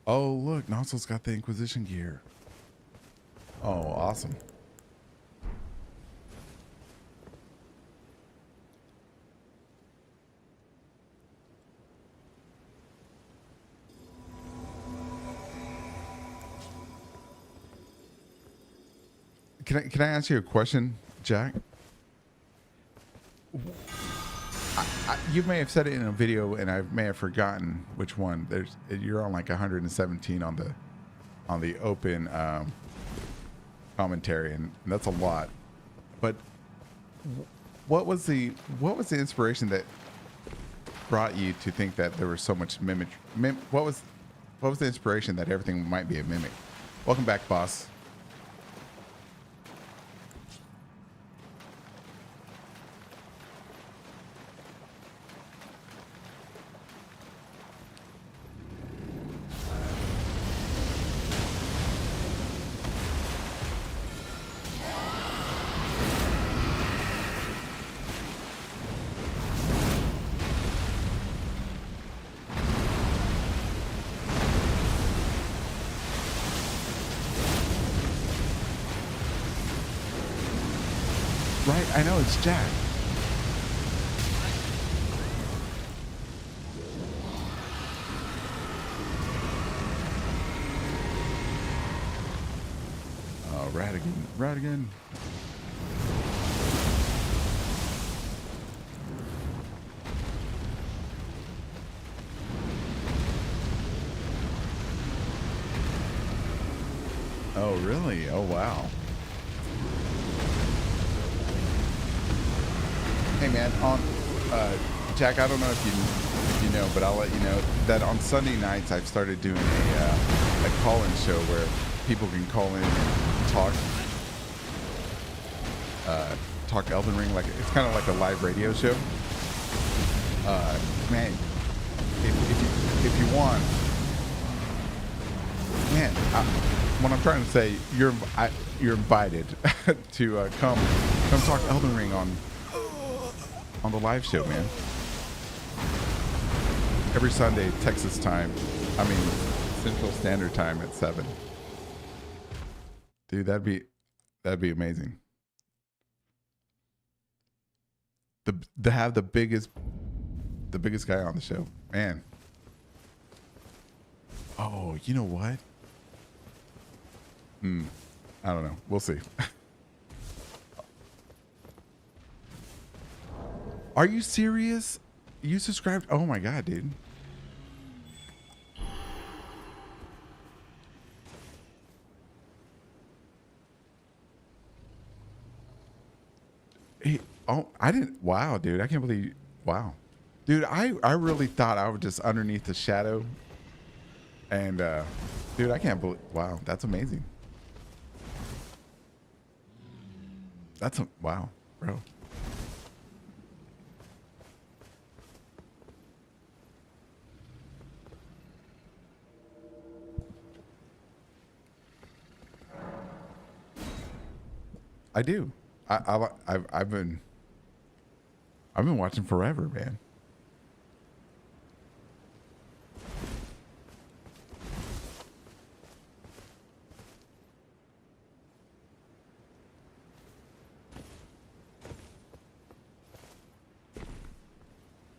Oh, look, Nozzle's got the Inquisition gear. Oh, awesome. Can I ask you a question, Jack? You may have said it in a video, and I may have forgotten which one. You're on like 117 on the open commentary, and that's a lot. But what was the inspiration that brought you to think that there was so much mimic? What was the inspiration that everything might be a mimic? Welcome back, boss. Right, I know it's Jack. Oh, Radigan. Oh, really? Oh, wow. Hey man, on Jack, I don't know if you know, but I'll let you know that on Sunday nights I've started doing a call-in show where people can call in and talk Elden Ring, like it's kind of like a live radio show. Man, if you want, man, what I'm trying to say, you're invited to come talk Elden Ring on the live show, man. Every Sunday, Texas time. I mean, Central Standard Time at 7. Dude, that'd be amazing. To have the biggest guy on the show, man. Oh, you know what? I don't know. We'll see. Are you serious? You subscribed? Oh my god, dude. Hey, oh, I didn't. Wow, dude. I can't believe. Wow. Dude, I really thought I was just underneath the shadow. And, dude, I can't believe. Wow, that's amazing. Wow, bro. I do. I've been watching forever, man.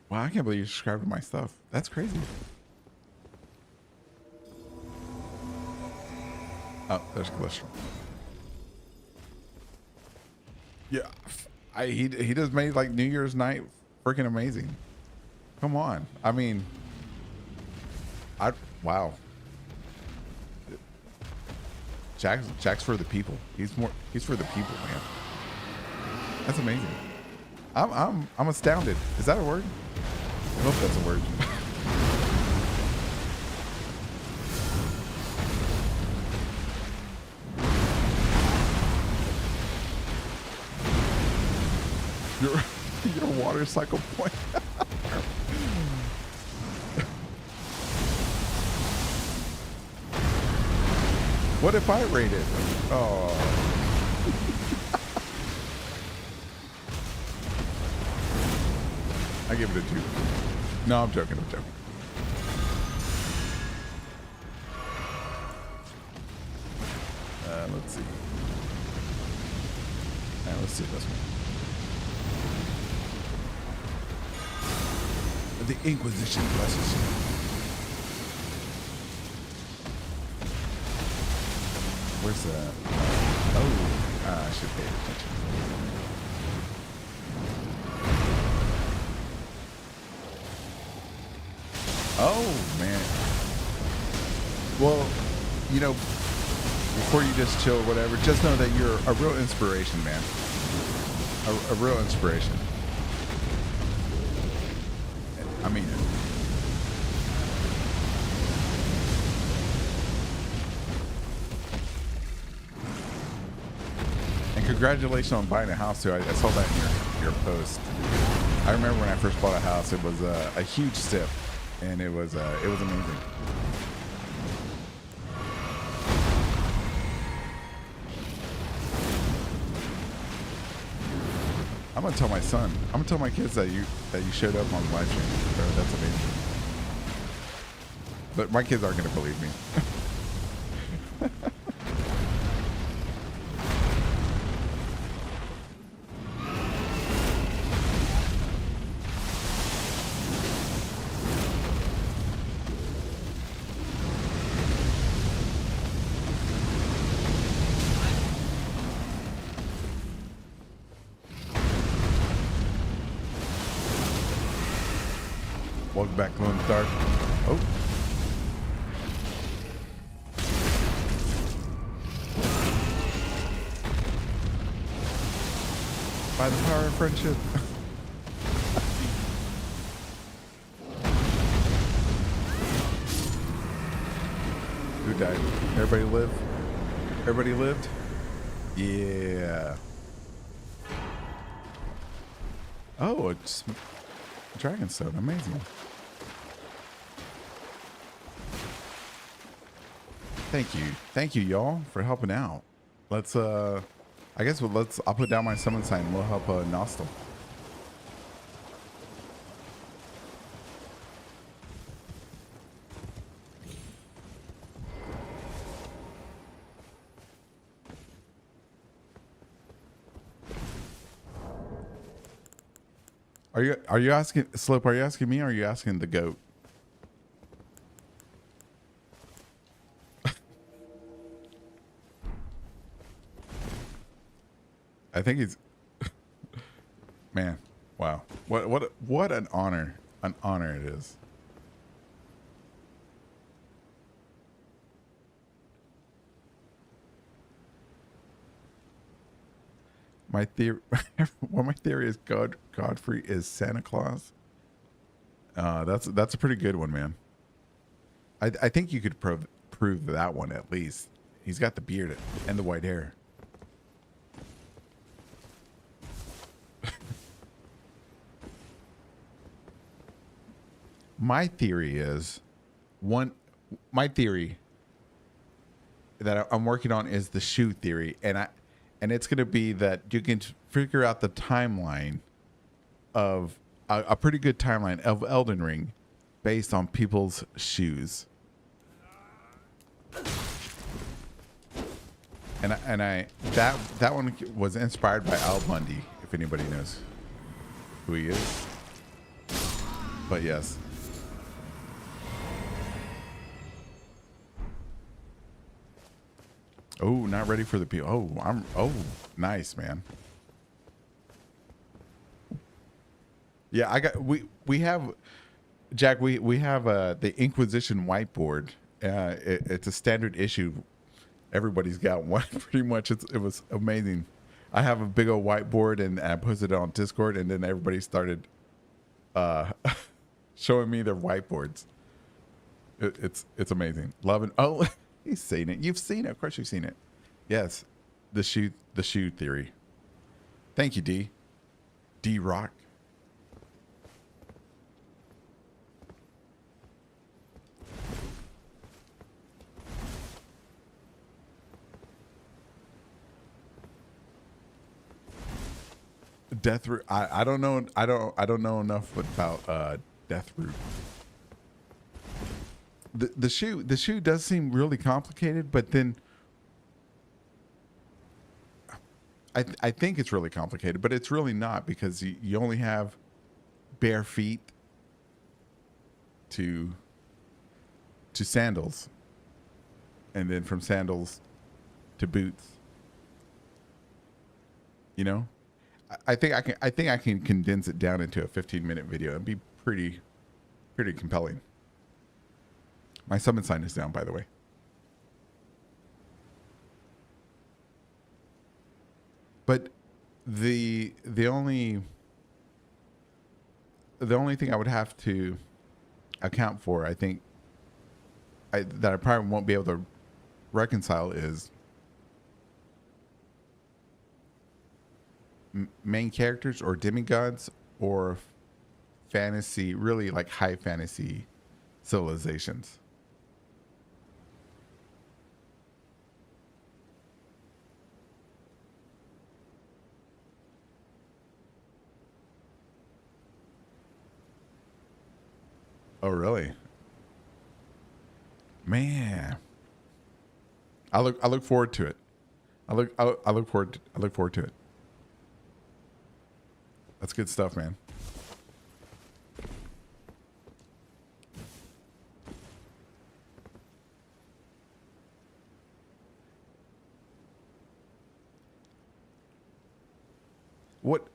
Wow, I can't believe you subscribed to my stuff. That's crazy. Oh, there's cholesterol. Yeah, he just made like New Year's night freaking amazing. Come on, I mean, wow. Jack's for the people. He's for the people, man. That's amazing. I'm astounded. Is that a word? I hope that's a word. your water cycle point. What if I rate it? Oh. I give it a 2. No, I'm joking. I'm joking. Let's see. Let's do this one. The Inquisition blesses you. Where's that? Oh, I should pay attention. Oh, man. Well, you know, before you just chill or whatever, just know that you're a real inspiration, man. A real inspiration. I mean it. And congratulations on buying a house too. I saw that in your post. I remember when I first bought a house, it was a huge step, and it was amazing. I'm gonna tell my son. I'm gonna tell my kids that you showed up on the live stream. Bro, that's amazing. But my kids aren't gonna believe me. Welcome back, Glow in the Dark. Oh. By the power of friendship. Who died? Everybody lived? Everybody lived? Yeah. Oh, it's Dragonstone. Amazing. Thank you y'all for helping out. Let's I guess I'll put down my summon sign and we'll help Nostal. Are you asking Slope, are you asking me or are you asking the goat? I think he's man, wow. What an honor. An honor it is. My theory my theory is Godfrey is Santa Claus. That's a pretty good one, man. I think you could prove that one at least. He's got the beard and the white hair. My theory is my theory that I'm working on is the shoe theory, and and it's going to be that you can figure out the timeline of a pretty good timeline of Elden Ring based on people's shoes. And I that one was inspired by Al Bundy, if anybody knows who he is. But yes. Oh, not ready for the people. Oh, nice, man. Yeah, we have Jack, we have the Inquisition whiteboard. It's a standard issue. Everybody's got one pretty much. It was amazing. I have a big old whiteboard and I posted it on Discord, and then everybody started showing me their whiteboards. It's amazing. Loving. Oh, he's seen it. You've seen it. Of course you've seen it. Yes, the shoe theory. Thank you, D Rock. Deathroot. I don't know. I don't know enough about Deathroot. The shoe does seem really complicated, but then I think it's really complicated, but it's really not, because you only have bare feet to sandals, and then from sandals to boots. You know, I think I can condense it down into a 15-minute video and be pretty compelling. My summon sign is down, by the way. But the only thing I would have to account for, I think, that I probably won't be able to reconcile is main characters or demigods or fantasy, really like high fantasy civilizations. Oh, really? Man, I look forward to it. I look forward to it. That's good stuff, man. What?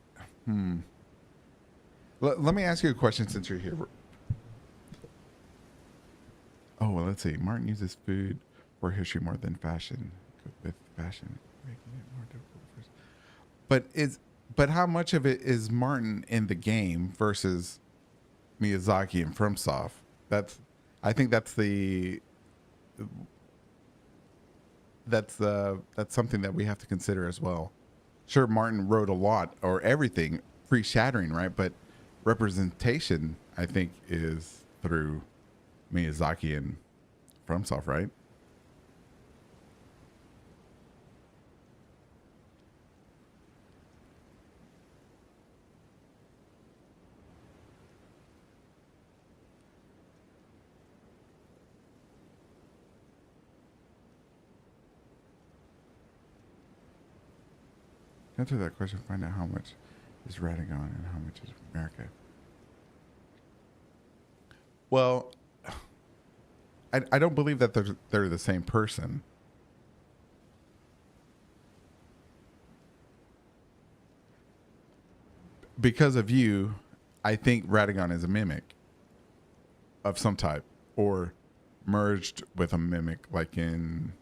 Let me ask you a question since you're here. Oh, well, let's see. Martin uses food for history more than fashion. With fashion, making it more difficult. But how much of it is Martin in the game versus Miyazaki and FromSoft? I think that's something that we have to consider as well. Sure, Martin wrote a lot or everything pre-Shattering, right? But representation, I think, is through Miyazaki and FromSoft, right? Answer that question. Find out how much is Radagon and how much is America. Well, I don't believe that they're the same person. Because of you, I think Radagon is a mimic of some type, or merged with a mimic, like in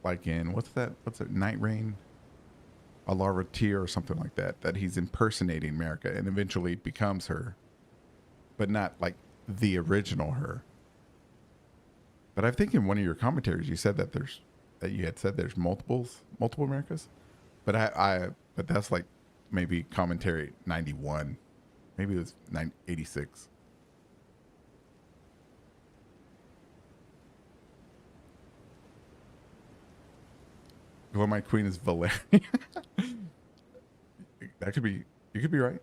what's it, Night Rain, a Larva Tear or something like that. That he's impersonating America and eventually becomes her, but not like the original her. But I think in one of your commentaries you said that there's multiple Americas. But but that's like maybe commentary 91. Maybe it was 86. Glow My Queen is Valeria. That could be. You could be right.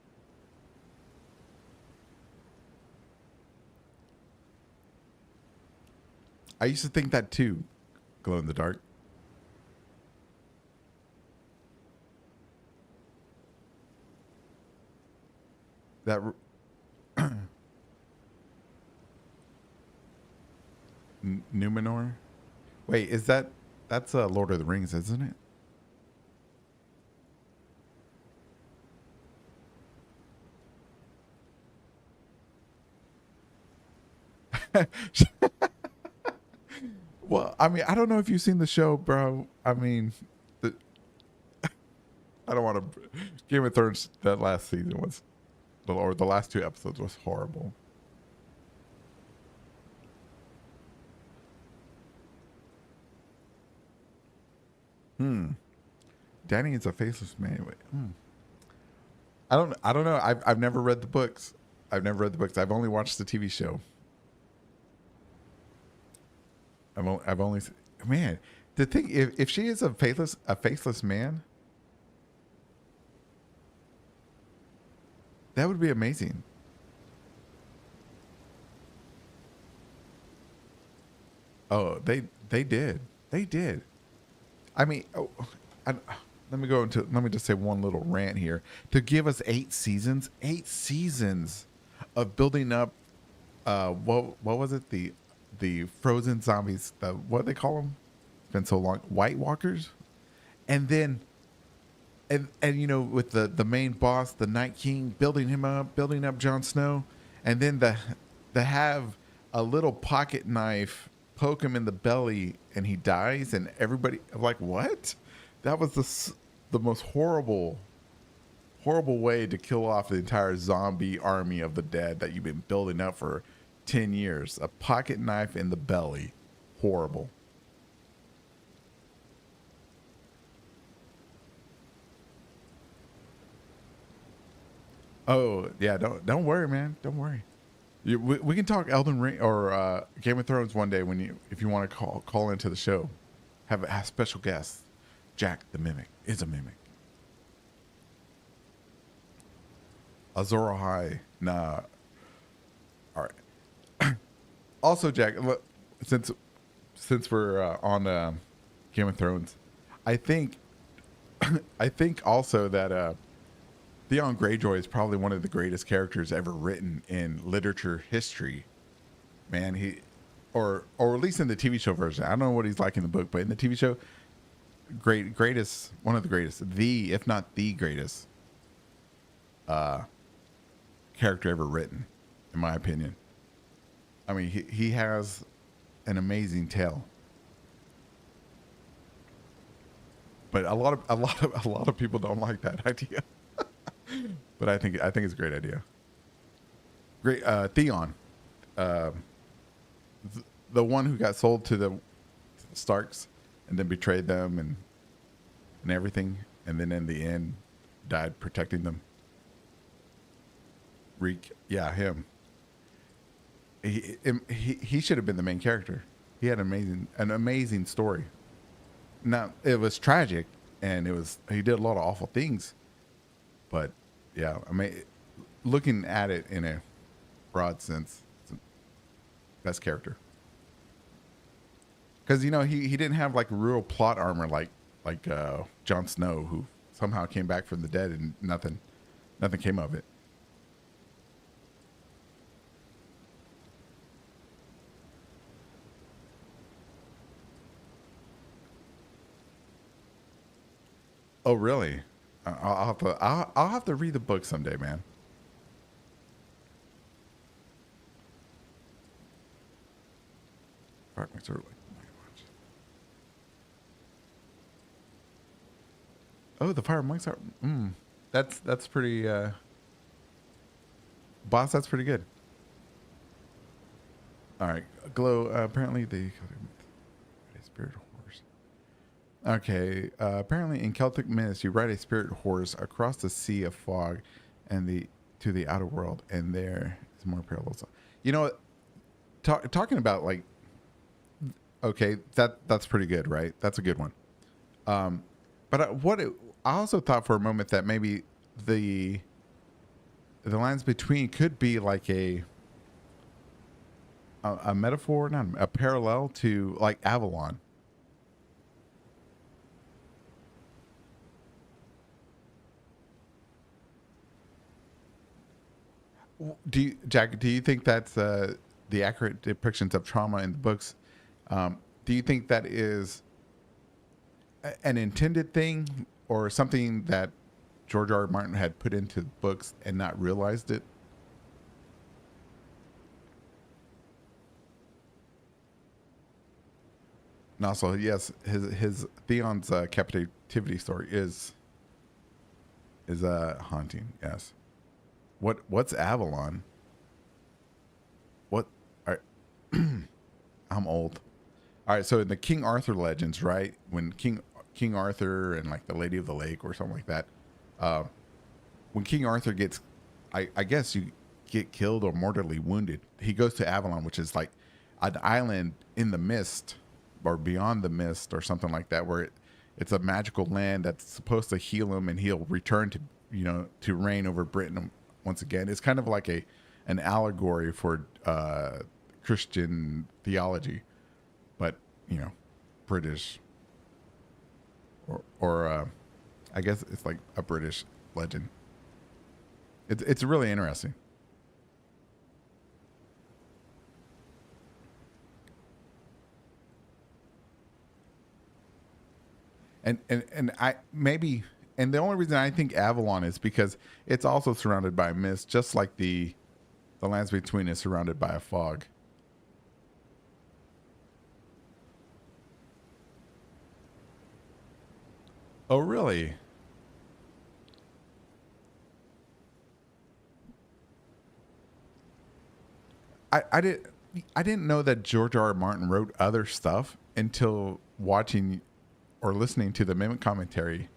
I used to think that too. Glow in the dark. That Numenor. Wait, is that's Lord of the Rings, isn't it? Well, I mean, I don't know if you've seen the show, bro. I mean, I don't want to. Game of Thrones. That last season was, or the last 2 episodes was horrible. Danny is a faceless man. Wait, I don't know. I've never read the books. I've only watched the TV show. I've only man. The thing, if she is a faceless man, that would be amazing. Oh, they did. I mean, let me just say one little rant here. To give us 8 seasons of building up, what was it, the frozen zombies, what do they call them? It's been so long, White Walkers, and then and you know, with the main boss, the Night King, building up Jon Snow, and then the have a little pocket knife poke him in the belly and he dies, and everybody like, what? That was the most horrible way to kill off the entire zombie army of the dead that you've been building up for 10 years. A pocket knife in the belly. Horrible. Oh, yeah, don't worry, man. Don't worry. We can talk Elden Ring or Game of Thrones one day if you want to call into the show. Have a special guest. Jack the Mimic is a mimic. Azor Ahai. Nah. All right. Also, Jack, look, since we're on Game of Thrones, I think also that Theon Greyjoy is probably one of the greatest characters ever written in literature history. Man, or at least in the TV show version. I don't know what he's like in the book, but in the TV show, greatest, one of the greatest, if not the greatest character ever written, in my opinion. I mean, he has an amazing tale, but a lot of people don't like that idea. But I think it's a great idea. Great, Theon, the one who got sold to the Starks and then betrayed them and everything, and then in the end died protecting them. Reek, yeah, him. He should have been the main character. He had an amazing story. Now it was tragic, and he did a lot of awful things, but yeah, I mean, looking at it in a broad sense, it's the best character. Because you know he didn't have like real plot armor like Jon Snow, who somehow came back from the dead and nothing came of it. Oh, really? I'll have to read the book someday, man. Fireworks are like, oh, the fire monks are. That's pretty. Boss, that's pretty good. All right, Glow. Apparently, they spirit horse. Okay. Apparently, in Celtic myths, you ride a spirit horse across the sea of fog, and to the outer world, and there is more parallels. You know, talking about like, okay, that's pretty good, right? That's a good one. But I also thought for a moment that maybe the the lines between could be like a metaphor, not a parallel to like Avalon. Jack? Do you think that's the accurate depictions of trauma in the books? Do you think that is an intended thing or something that George R. R. Martin had put into books and not realized it? And also, yes, his Theon's captivity story is haunting. Yes. What's Avalon? What? All right, I'm old. All right, so in the King Arthur legends, right? When King Arthur and like the Lady of the Lake or something like that, uh, when King Arthur gets, I guess you get killed or mortally wounded, he goes to Avalon, which is like an island in the mist or beyond the mist or something like that, where it's a magical land that's supposed to heal him and he'll return to to reign over Britain once again. It's kind of like an allegory for Christian theology, but British or I guess it's like a British legend. It's really interesting. And I maybe and the only reason I think Avalon is because it's also surrounded by mist, just like the lands between is surrounded by a fog. Oh, really? I did I didn't know that George R. R. Martin wrote other stuff until watching or listening to the Mimic commentary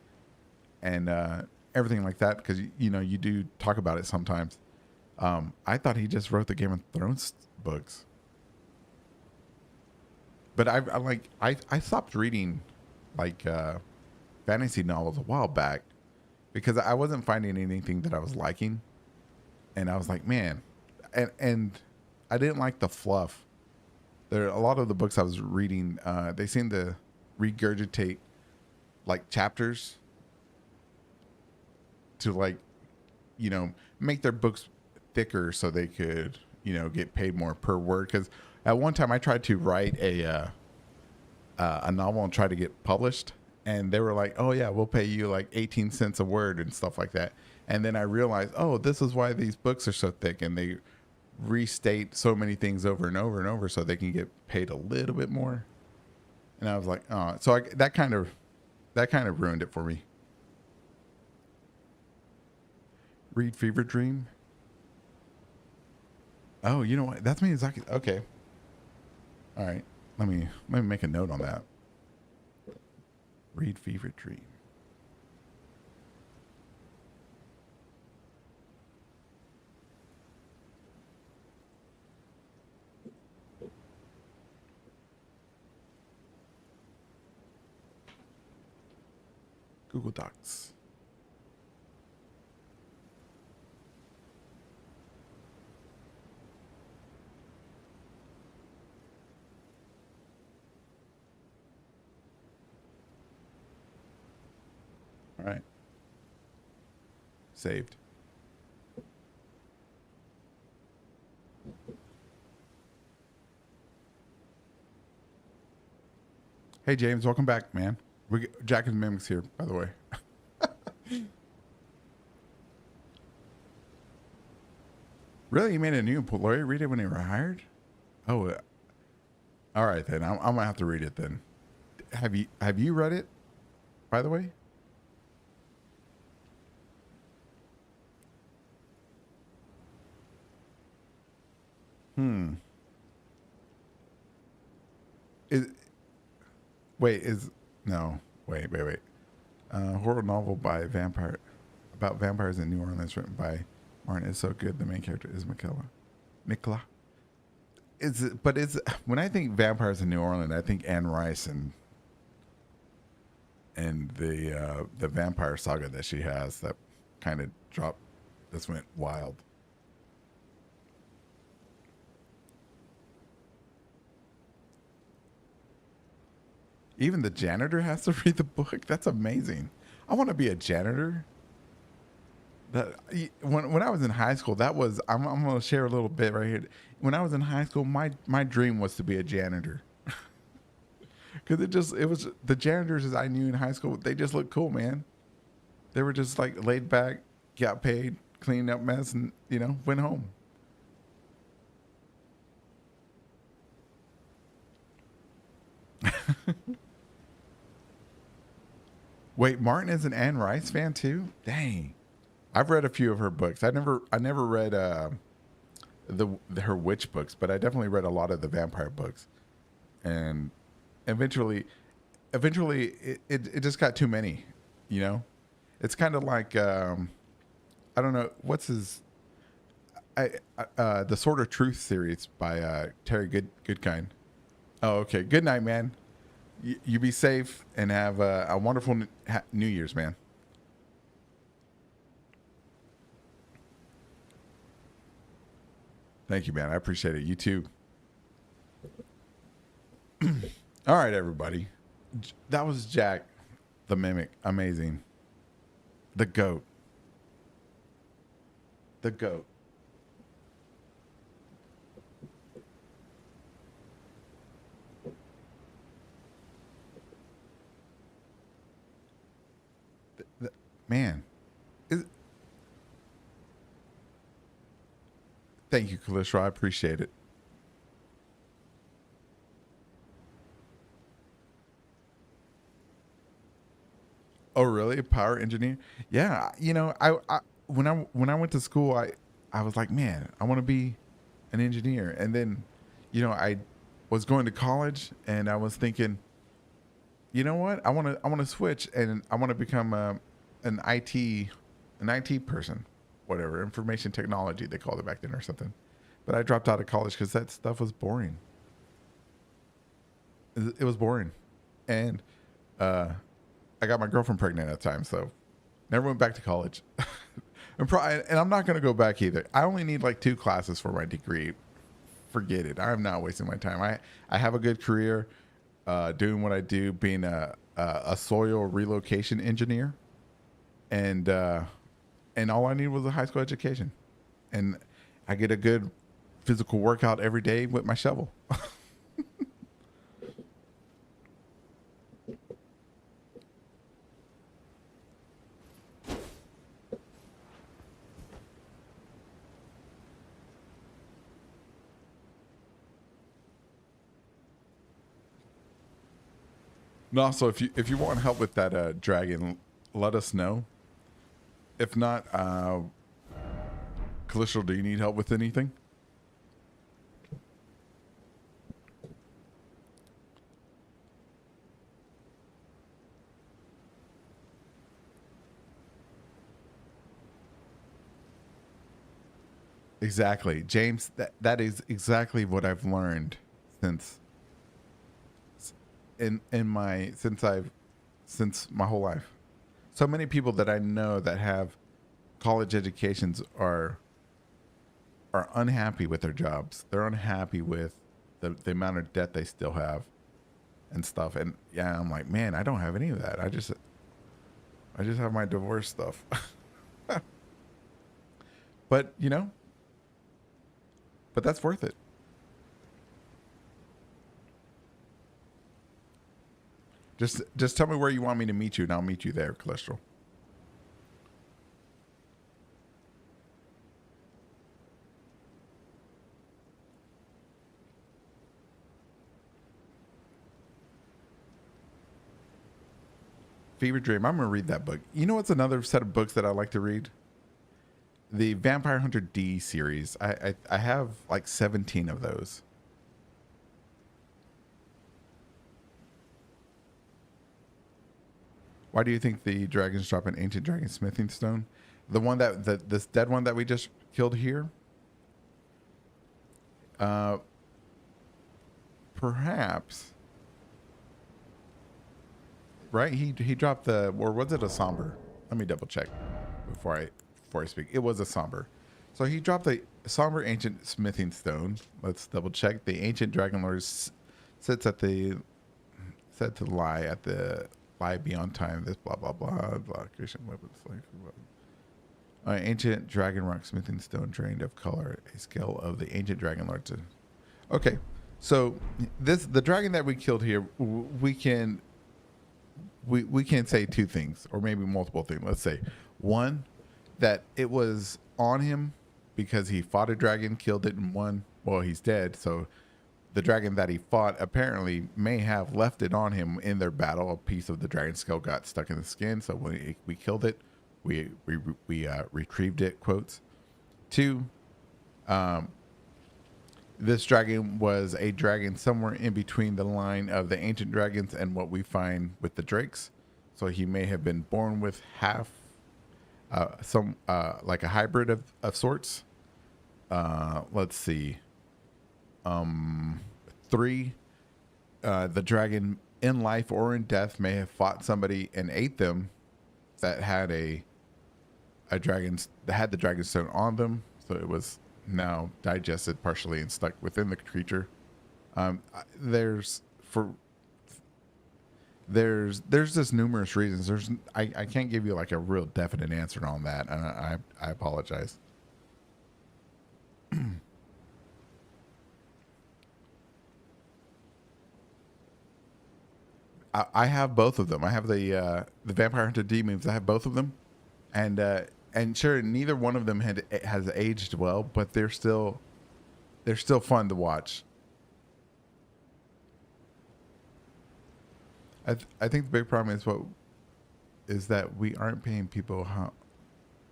and everything like that, because you do talk about it sometimes. I thought he just wrote the Game of Thrones books, but I stopped reading like fantasy novels a while back because I wasn't finding anything that I was liking, and I was like, man, and I didn't like the fluff. There a lot of the books I was reading, they seem to regurgitate like chapters to like make their books thicker so they could get paid more per word. Because at one time I tried to write a novel and try to get published, and they were like, oh yeah, we'll pay you like 18 cents a word and stuff like that. And then I realized, oh, this is why these books are so thick, and they restate so many things over and over and over so they can get paid a little bit more. And I was like, oh, so that kind of ruined it for me. Read Fever Dream. Oh, you know what? That's Miyazaki. Okay. All right. Let me make a note on that. Read Fever Dream. Google Docs. All right. Saved. Hey James, welcome back, man. Jack and Mimics here, by the way. Really, you made a new employee read it when they were hired? Oh, all right then. I'm gonna have to read it then. Have you read it, by the way? Hmm. Is wait is no wait. Horror novel by vampire about vampires in New Orleans, written by Martin, is so good. The main character is Nicola. But it's when I think vampires in New Orleans, I think Anne Rice, and and the vampire saga that she has that kind of dropped. This went wild. Even the janitor has to read the book. That's amazing. I want to be a janitor. That when I was in high school, that was I'm going to share a little bit right here. When I was in high school, my dream was to be a janitor. Because it was the janitors as I knew in high school. They just looked cool, man. They were just like laid back, got paid, cleaned up mess, and went home. Wait, Martin is an Anne Rice fan too? Dang. I've read a few of her books. I never read her witch books, but I definitely read a lot of the vampire books. And eventually it just got too many, you know? It's kind of like I don't know what's his the Sword of Truth series by Terry Goodkind. Oh, okay. Good night, man. You be safe and have a wonderful New Year's, man. Thank you, man. I appreciate it. You too. All right, everybody. That was Jack, the Mimic. Amazing. The GOAT. The GOAT. Man. Thank you, Calistro. I appreciate it. Oh, really? A power engineer? Yeah. I when I went to school, I was like, man, I want to be an engineer. And then, I was going to college, and I was thinking, you know what? I want to switch, and I want to become an IT person, whatever, information technology they called it back then or something. But I dropped out of college because that stuff was boring. It was boring, and I got my girlfriend pregnant at the time, so never went back to college. And I'm not going to go back either. I only need like 2 classes for my degree. Forget it. I'm not wasting my time. I have a good career doing what I do, being a soil relocation engineer, and all I need was a high school education, and I get a good physical workout every day with my shovel. And also, if you want help with that dragon, let us know. If not, Calistro, do you need help with anything? Exactly, James. That is exactly what I've learned since since my whole life. So many people that I know that have college educations are unhappy with their jobs. They're unhappy with the amount of debt they still have and stuff. And yeah, I'm like, man, I don't have any of that. I just have my divorce stuff. But but that's worth it. Just tell me where you want me to meet you, and I'll meet you there, Cholesterol. Fever Dream. I'm gonna read that book. You know what's another set of books that I like to read? The Vampire Hunter D series. I have like 17 of those. Why do you think the dragons drop an ancient dragon smithing stone? The one this dead one that we just killed here? Perhaps. right? He dropped the, or was it a somber? Let me double check before I speak. It was a somber. So he dropped the somber ancient smithing stone. Let's double check. The ancient dragon lord sits at the said to lie at the lie beyond time. This blah blah blah blah. Creation weapons. Ancient dragon rock smithing stone drained of color. A scale of the ancient dragon lord to. Okay, so the dragon that we killed here, we can say two things, or maybe multiple things. Let's say one, that it was on him because he fought a dragon, killed it, and won. Well, he's dead, so the dragon that he fought apparently may have left it on him in their battle. A piece of the dragon skull got stuck in the skin, so when we killed it, we retrieved it. Quotes. Two, this dragon was a dragon somewhere in between the line of the ancient dragons and what we find with the drakes. So he may have been born with half, like a hybrid of sorts. Let's see. Three, the dragon in life or in death may have fought somebody and ate them that had the dragon stone on them. So it was now digested partially and stuck within the creature. There's just numerous reasons. I can't give you like a real definite answer on that, and I apologize. I have both of them. I have the Vampire Hunter demons. I have both of them, and sure, neither one of them has aged well, but they're still fun to watch. I think the big problem is that we aren't paying people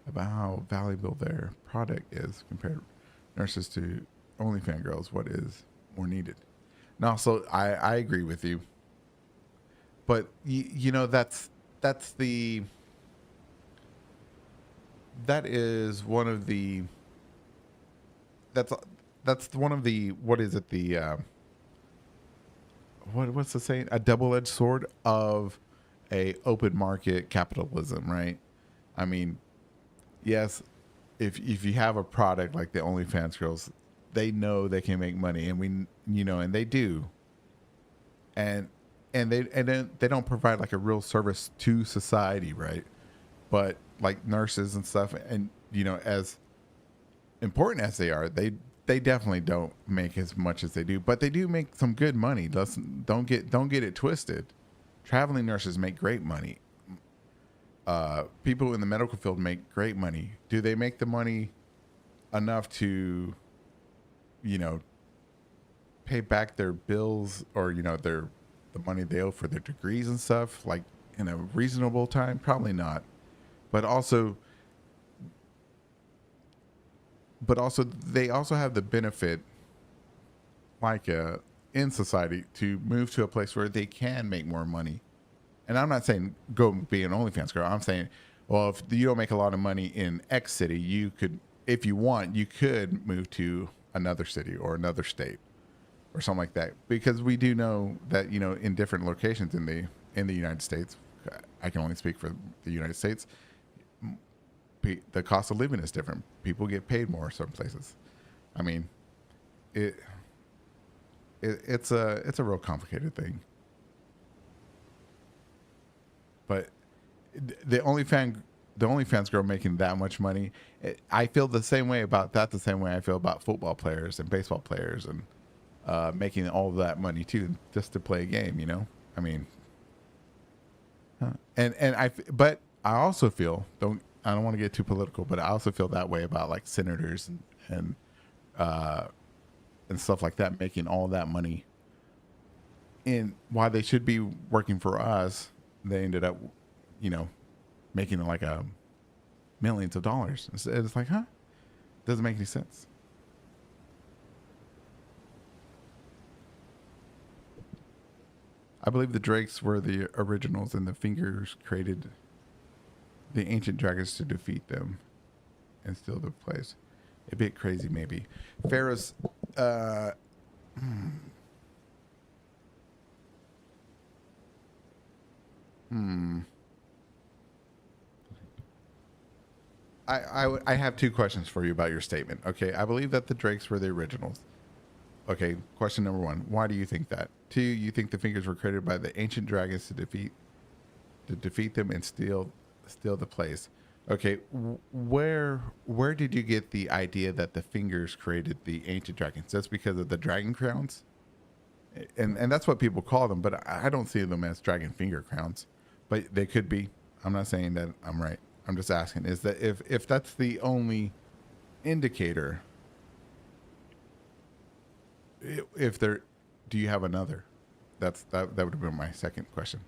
about how valuable their product is compared nurses to OnlyFans girls. What is more needed? And also, I agree with you. But you know, that is one of the what is it, the what's the saying, a double-edged sword of a open market capitalism, right? I mean, yes, if you have a product like the OnlyFans girls, they know they can make money, and and they do, and they don't provide like a real service to society, right? But like nurses and stuff, and as important as they are, they definitely don't make as much as they do, but they do make some good money. Don't get it twisted. Traveling nurses make great money. People in the medical field make great money. Do they make the money enough to pay back their bills, or the money they owe for their degrees and stuff, like in a reasonable time? Probably not. But also they also have the benefit, like in society, to move to a place where they can make more money. And I'm not saying go be an OnlyFans girl. I'm saying, well, if you don't make a lot of money in X city, you could, if you want, you could move to another city or another state or something like that. Because we do know that, in different locations in the United States, I can only speak for the United States, the cost of living is different. People get paid more some places. I mean, it's a real complicated thing. But the OnlyFans girl making that much money, I feel the same way about that. The same way I feel about football players and baseball players, and making all of that money too, just to play a game. I mean, but I also feel, I don't want to get too political, but I also feel that way about like senators and stuff like that, making all that money. And while they should be working for us, they ended up, making like millions of dollars. It's like, doesn't make any sense. I believe the Drakes were the originals, and the Fingers created the ancient dragons to defeat them and steal the place. A bit crazy, maybe. Pharaoh's I have two questions for you about your statement. Okay, I believe that the Drakes were the originals. Okay, question number one: why do you think that? Two, you think the fingers were created by the ancient dragons to defeat them and steal the place. Okay, where did you get the idea that the fingers created the ancient dragons? That's because of the dragon crowns, and that's what people call them. But I don't see them as dragon finger crowns, but they could be. I'm not saying that I'm right. I'm just asking: is that if that's the only indicator, if there, do you have another? That would have been my second question.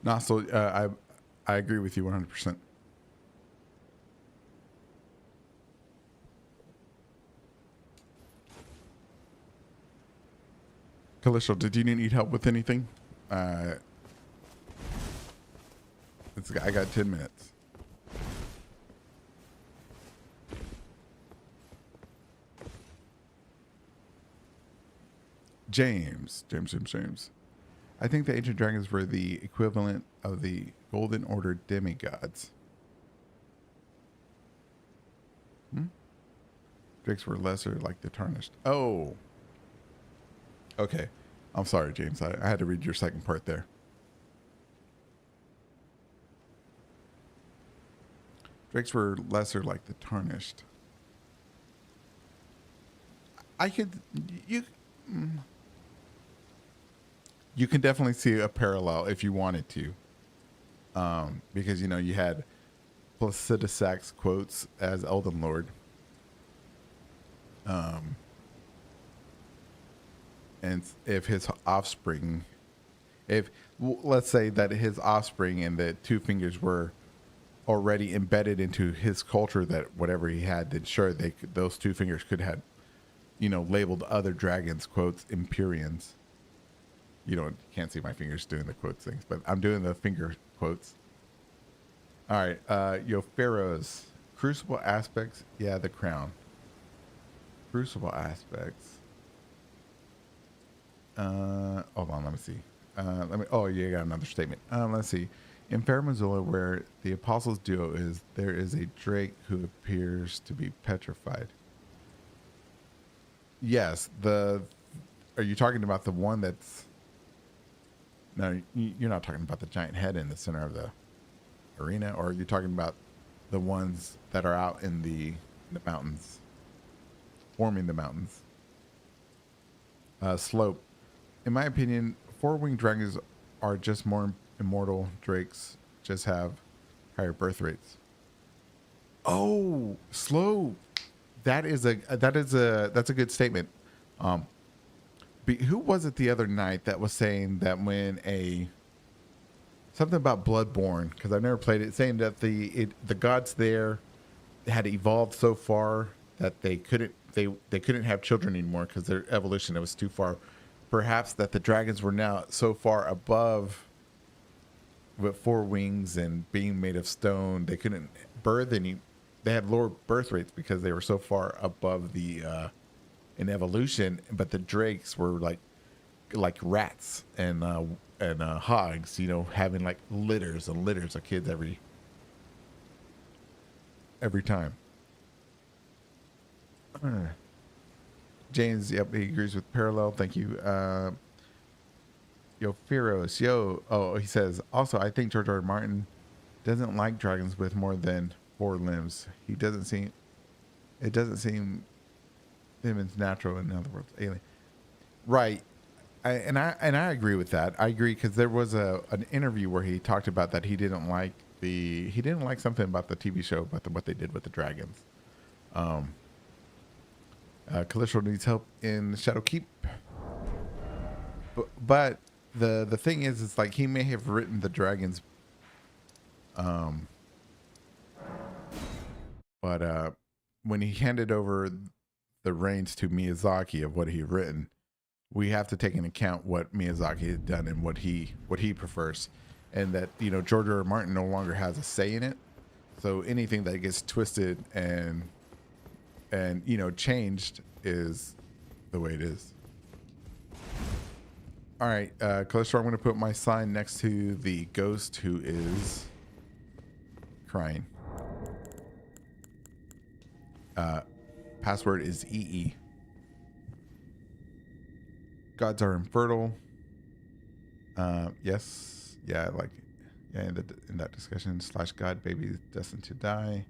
No, so I agree with you 100%. Callisto, did you need help with anything? I got 10 minutes. James. I think the ancient dragons were the equivalent of the Golden Order demigods. Drakes were lesser, like the tarnished. Oh. Okay. I'm sorry, James. I had to read your second part there. Drakes were lesser, like the tarnished. I could... You can definitely see a parallel if you wanted to. Because, you know, you had Placidusax quotes as Elden Lord. And if his offspring, let's say that his offspring and the two fingers were already embedded into his culture, that whatever he had, then sure, those two fingers could have, you know, labeled other dragons, quotes, Empyreans. You can't see my fingers doing the quotes things, but I'm doing the finger quotes. All right. Pharaohs. Crucible aspects. Yeah, the crown. Crucible aspects. Hold on, let me see. You got another statement. Let's see. In Fair Missoula, where the Apostles' duo is, there is a Drake who appears to be petrified. Yes, are you talking about the one that's... No, you're not talking about the giant head in the center of the arena, or are you talking about the ones that are out in the mountains, forming the mountains? Slope. In my opinion, four-winged dragons are just more immortal. Drakes just have higher birth rates. Oh, Slope. That's a good statement. Who was it the other night that was saying that when something about Bloodborne, because I've never played it, saying that the gods there had evolved so far that they couldn't have children anymore because their evolution was too far. Perhaps that the dragons were now so far above with four wings and being made of stone, they couldn't birth any. They had lower birth rates because they were so far above the in evolution. But the drakes were like rats and hogs, having like litters and litters of kids every time. James, yep, he agrees with parallel. Thank you. Firos, he says, also, I think George R. R. Martin doesn't like dragons with more than 4 limbs. It doesn't seem them as natural, in other words, alien. Right. I agree with that. I agree, because there was an interview where he talked about that he didn't like something about the TV show, about what they did with the dragons. Calistro needs help in Shadowkeep. But the thing is, it's like he may have written the dragons. But when he handed over the reins to Miyazaki of what he had written, we have to take into account what Miyazaki had done and what he prefers. And that, George R. R. Martin no longer has a say in it. So anything that gets twisted and changed is the way it is. All right, Callisto, I'm going to put my sign next to the ghost who is crying. Password is EE. Gods are infertile. Yes. Yeah, like, yeah, in that discussion, /God baby destined to die.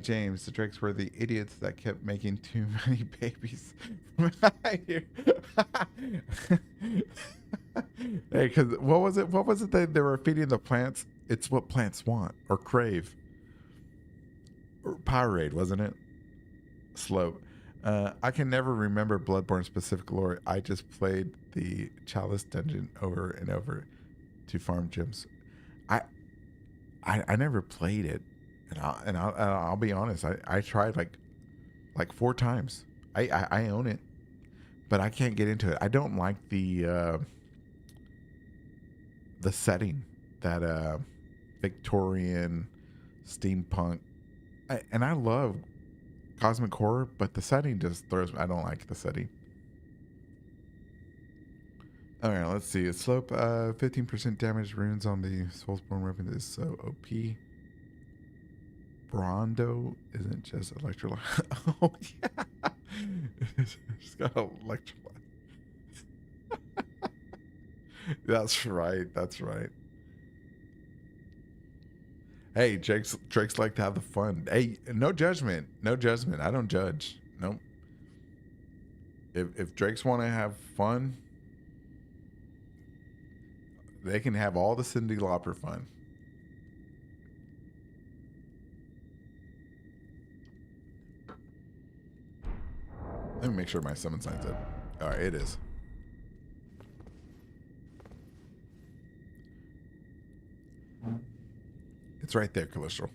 James, the Drakes were the idiots that kept making too many babies. Hey, because what was it? What was it that they were feeding the plants? It's what plants want or crave. Or Powerade, wasn't it? Slope. I can never remember Bloodborne specific lore. I just played the Chalice dungeon over and over to farm gems. I never played it. And I'll be honest. I tried like 4 times. I own it, but I can't get into it. I don't like the setting, that Victorian steampunk. And I love cosmic horror, but the setting just throws me. I don't like the setting. All right, let's see. A slope 15% damage runes on the Soulsborne weapon is so OP. Brondo isn't just electrolyte. Oh, yeah. It's got electrolyte. That's right. That's right. Hey, Drake's like to have the fun. Hey, no judgment. No judgment. I don't judge. Nope. If Drakes want to have fun, they can have all the Cyndi Lauper fun. Let me make sure my summon sign's up. All right, it is. It's right there, Callisto.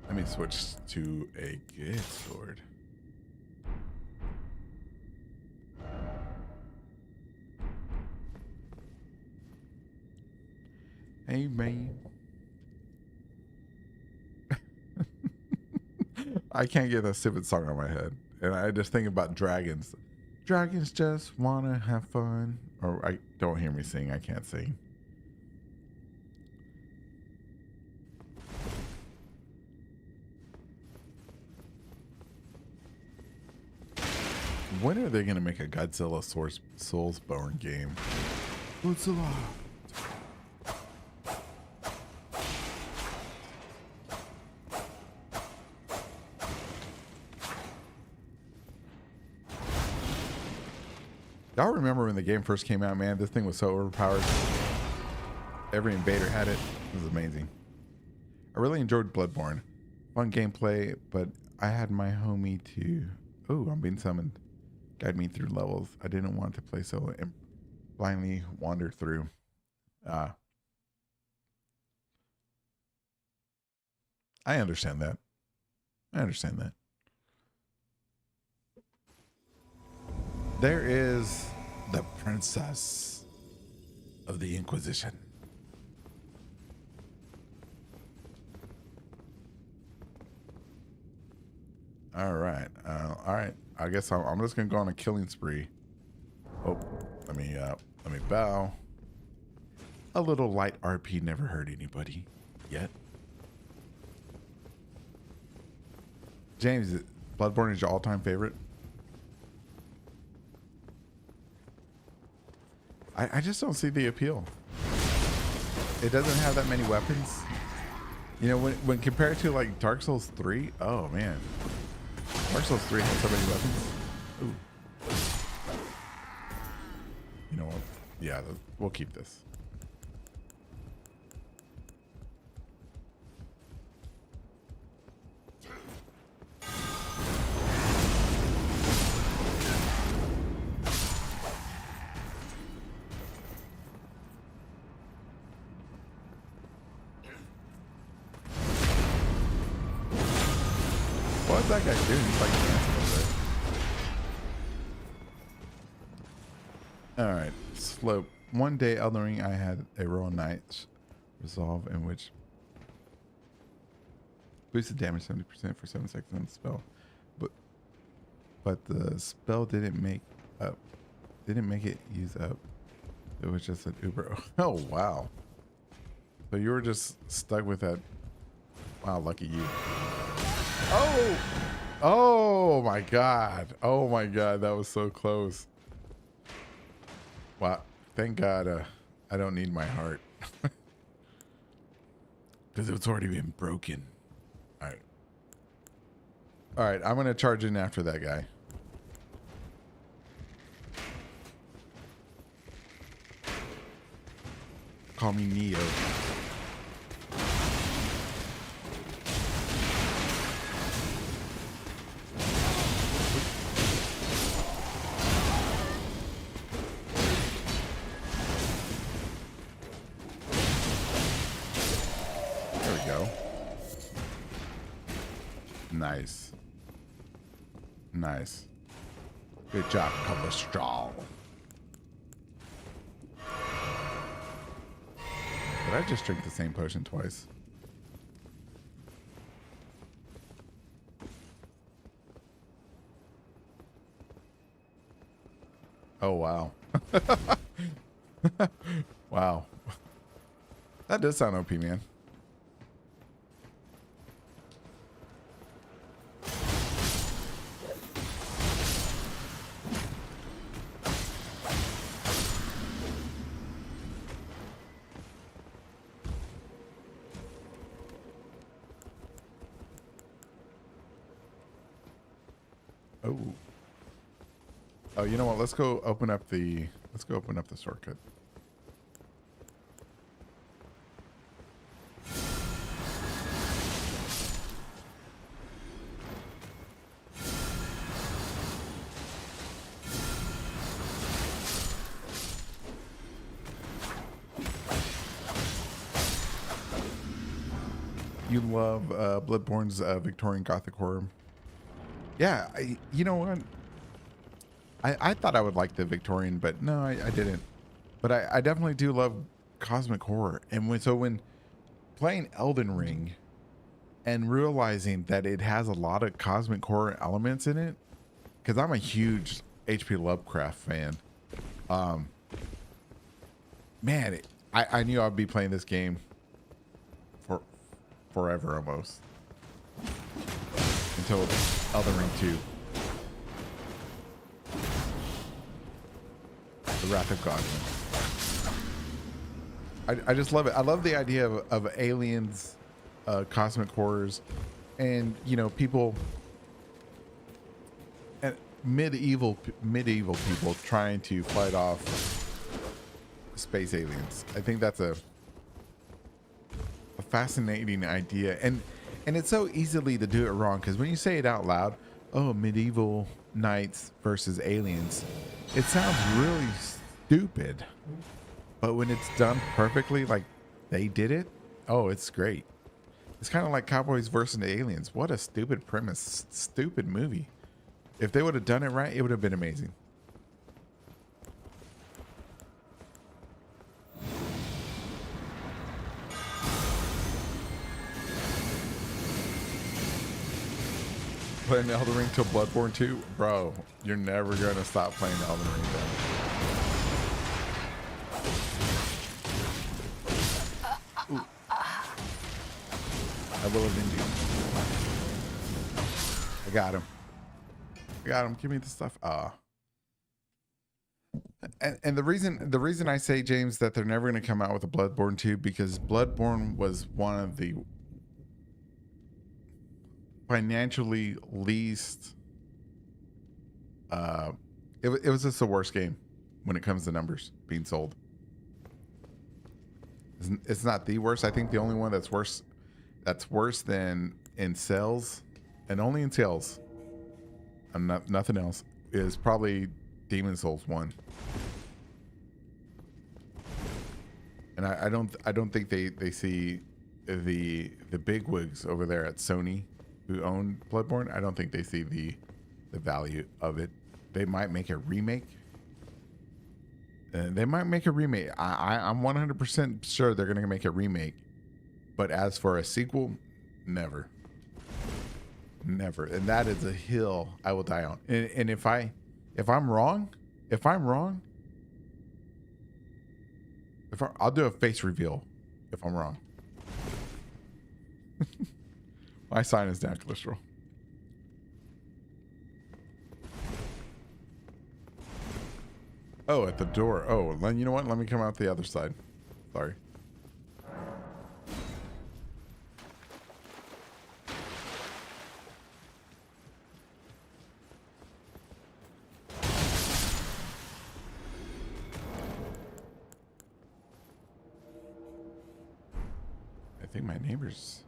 Let me switch to a good sword. Hey, man. I can't get that stupid song on my head. And I just think about dragons. Dragons just want to have fun. Or I don't hear me sing. I can't sing. When are they going to make a Godzilla Soulsborne game? Godzilla. Y'all remember when the game first came out, man? This thing was so overpowered. Every invader had it. It was amazing. I really enjoyed Bloodborne. Fun gameplay, but I had my homie to... Oh, I'm being summoned. Guide me through levels. I didn't want to play solo and blindly wander through. I understand that. I understand that. There is the Princess of the Inquisition. All right. All right. I guess I'm just gonna go on a killing spree. Oh, let me bow. A little light RP never hurt anybody yet. James, Bloodborne is your all-time favorite? I just don't see the appeal. It doesn't have that many weapons. You know, when compared to like Dark Souls 3, oh man. Dark Souls 3 has so many weapons. Ooh. You know what? Yeah, we'll keep this. What's that guy doing? He's like dancing over there. Alright, slope. One day, Elden Ring, I had a royal knight's resolve in which Boosted damage 70% for 7 seconds on the spell. But the spell didn't make it use up. It was just an Uber. Oh wow. So you were just stuck with that. Wow, lucky you. Oh! Oh my god. Oh my god, that was so close. Wow. Thank God I don't need my heart. Because it's already been broken. Alright. Alright, I'm gonna charge in after that guy. Call me Neo. There we go. Nice. Nice. Good job, Couple Strong. Did I just drink the same potion twice? Oh, wow. Wow. That does sound OP, man. Oh. Oh, you know what? Let's go open up the shortcut. You love Bloodborne's Victorian Gothic horror. Yeah, you know what? I thought I would like the Victorian, but no, I didn't. But I definitely do love cosmic horror. And when playing Elden Ring and realizing that it has a lot of cosmic horror elements in it, because I'm a huge H.P. Lovecraft fan. Man, I knew I'd be playing this game for forever almost. Until Elden Ring 2. The Wrath of God. I just love it. I love the idea of aliens, cosmic horrors, and you know, people, and medieval people trying to fight off space aliens. I think that's a fascinating idea, and it's so easily to do it wrong, because when you say it out loud, oh, medieval knights versus aliens, it sounds really stupid. But when it's done perfectly, like they did it, oh, it's great. It's kind of like cowboys versus aliens. What a stupid premise, stupid movie. If they would have done it right, it would have been amazing. Playing Elden Ring till Bloodborne 2? Bro, you're never going to stop playing Elden Ring then. Ooh. I will avenge you. I got him. I got him. Give me the stuff. And the reason I say, James, that they're never going to come out with a Bloodborne 2, because Bloodborne was one of the financially least it was just the worst game when it comes to numbers being sold. It's not the worst. I think the only one that's worse than in sales, and only in sales, and nothing else, is probably Demon Souls 1. And I don't think they see the bigwigs over there at Sony who own Bloodborne. I don't think they see the value of it. They might make a remake. I'm 100% sure they're going to make a remake. But as for a sequel, never. Never. And that is a hill I will die on. And if I'm wrong, I'll do a face reveal if I'm wrong. My sign is down, cholesterol. Oh, at the door. Oh, then you know what? Let me come out the other side. Sorry. I think my neighbors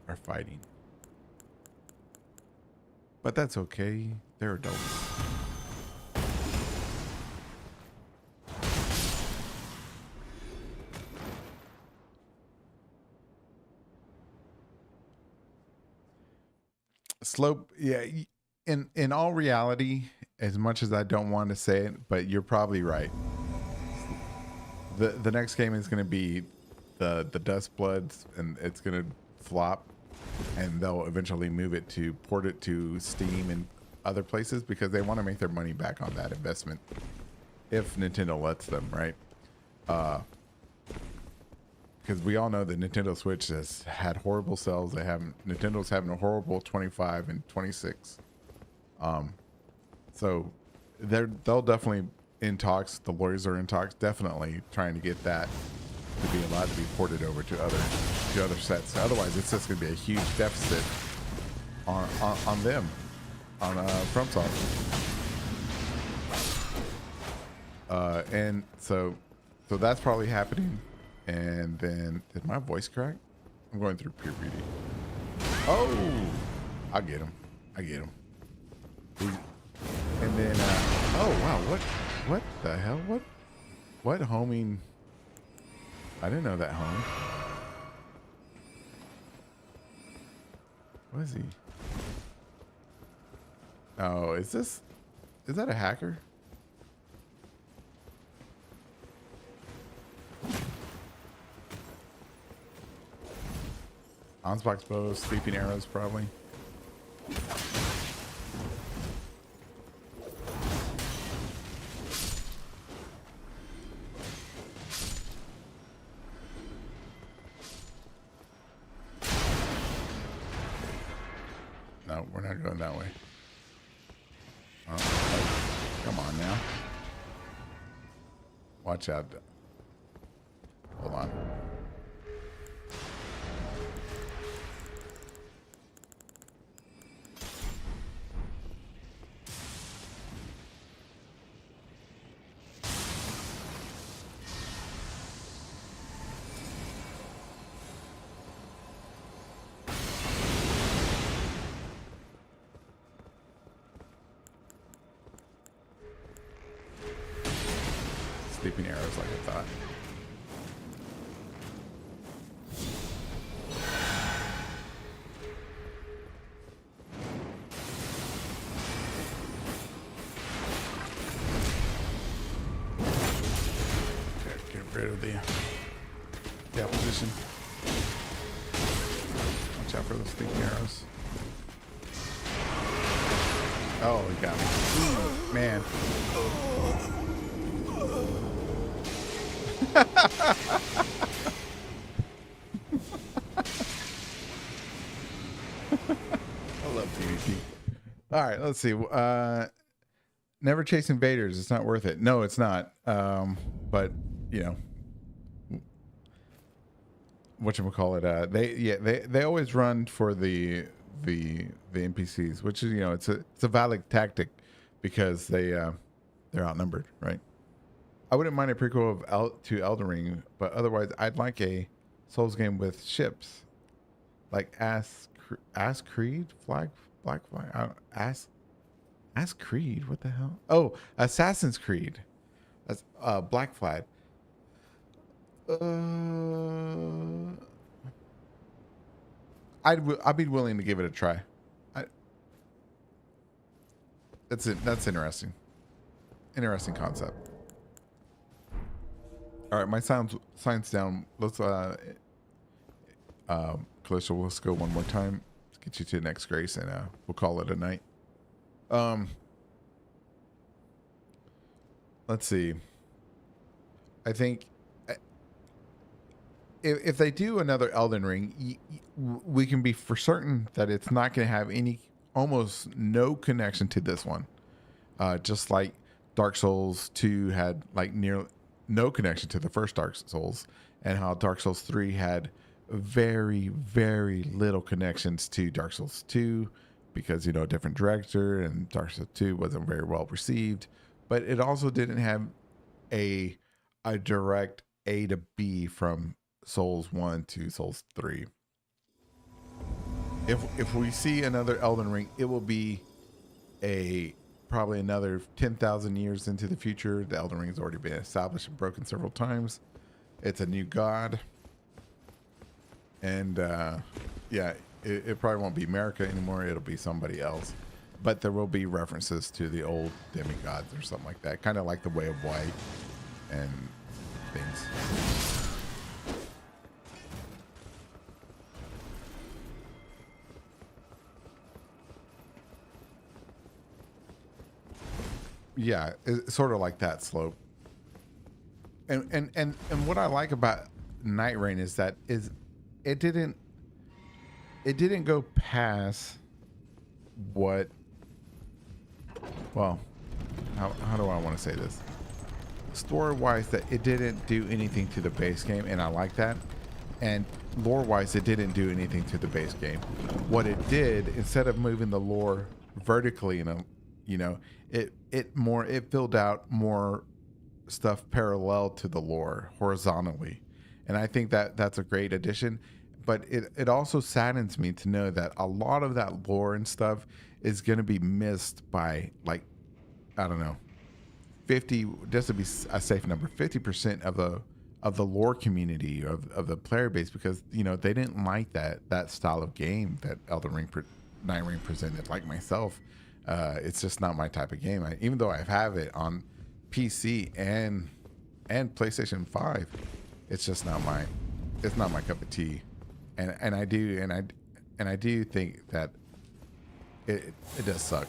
are fighting. But that's okay. They're adults. Slope, yeah. In all reality, as much as I don't want to say it, but you're probably right. The next game is going to be the Dust Bloods, and it's going to flop, and they'll eventually port it to Steam and other places because they want to make their money back on that investment, if Nintendo lets them, right? Because we all know that Nintendo Switch has had horrible sales. Nintendo's having a horrible 25 and 26. So they'll definitely in talks. The lawyers are in talks, definitely trying to get that to be allowed to be ported over to other sets. Otherwise, it's just going to be a huge deficit on them, on FromSoft. And so that's probably happening. And then, did my voice crack? I'm going through puberty. Oh, I get him. And then, oh wow, what the hell? What homing? I didn't know that home. What is he? Oh, is that a hacker? Onsbox bows, sleeping arrows, probably. No, we're not going that way. Oh, come on now. Watch out. Hold on. Sleeping arrows like I thought. Okay, get rid of the opposition. Watch out for those sleeping arrows. Oh, he got me. Ooh, man. I love PvP. All right, let's see. Never chase invaders. It's not worth it. No, it's not. But you know, whatchamacallit, they always run for the NPCs, which is, you know, it's a valid tactic because they're outnumbered, right? I wouldn't mind a prequel to Elden Ring, but otherwise I'd like a Souls game with ships, like Ass Creed, Black Flag, Ass Creed. What the hell? Oh, Assassin's Creed. That's Black Flag. I'd be willing to give it a try. That's it. That's interesting. Interesting concept. All right, my science down. Let's Callisto, let's go one more time. get you to the next grace, and we'll call it a night. Um, let's see. I think if they do another Elden Ring, we can be for certain that it's not going to have almost no connection to this one. Just like Dark Souls 2 had like near no connection to the first Dark Souls, and how Dark Souls 3 had very, very little connections to Dark Souls 2 because, different director, and Dark Souls 2 wasn't very well received. But it also didn't have a direct A to B from Souls 1 to Souls 3. If we see another Elden Ring, it will be probably another 10,000 years into the future. The Elden Ring has already been established and broken several times. It's a new god. And it probably won't be America anymore. It'll be somebody else. But there will be references to the old demigods or something like that. Kind of like the Way of White and things. Yeah, it's sort of like that slope. And what I like about Night Rain is that it didn't go past what, well, how do I want to say this? Story wise, that it didn't do anything to the base game, and I like that. And lore wise, it didn't do anything to the base game. What it did, instead of moving the lore vertically it filled out more stuff parallel to the lore horizontally, and I think that that's a great addition. But it also saddens me to know that a lot of that lore and stuff is going to be missed by, like, I don't know, 50, just to be a safe number, 50% of the lore community of the player base, because they didn't like that style of game that Night Rain presented. Like myself, it's just not my type of game. Even though I have it on PC and PlayStation 5, it's just not my cup of tea. And I do think that it does suck.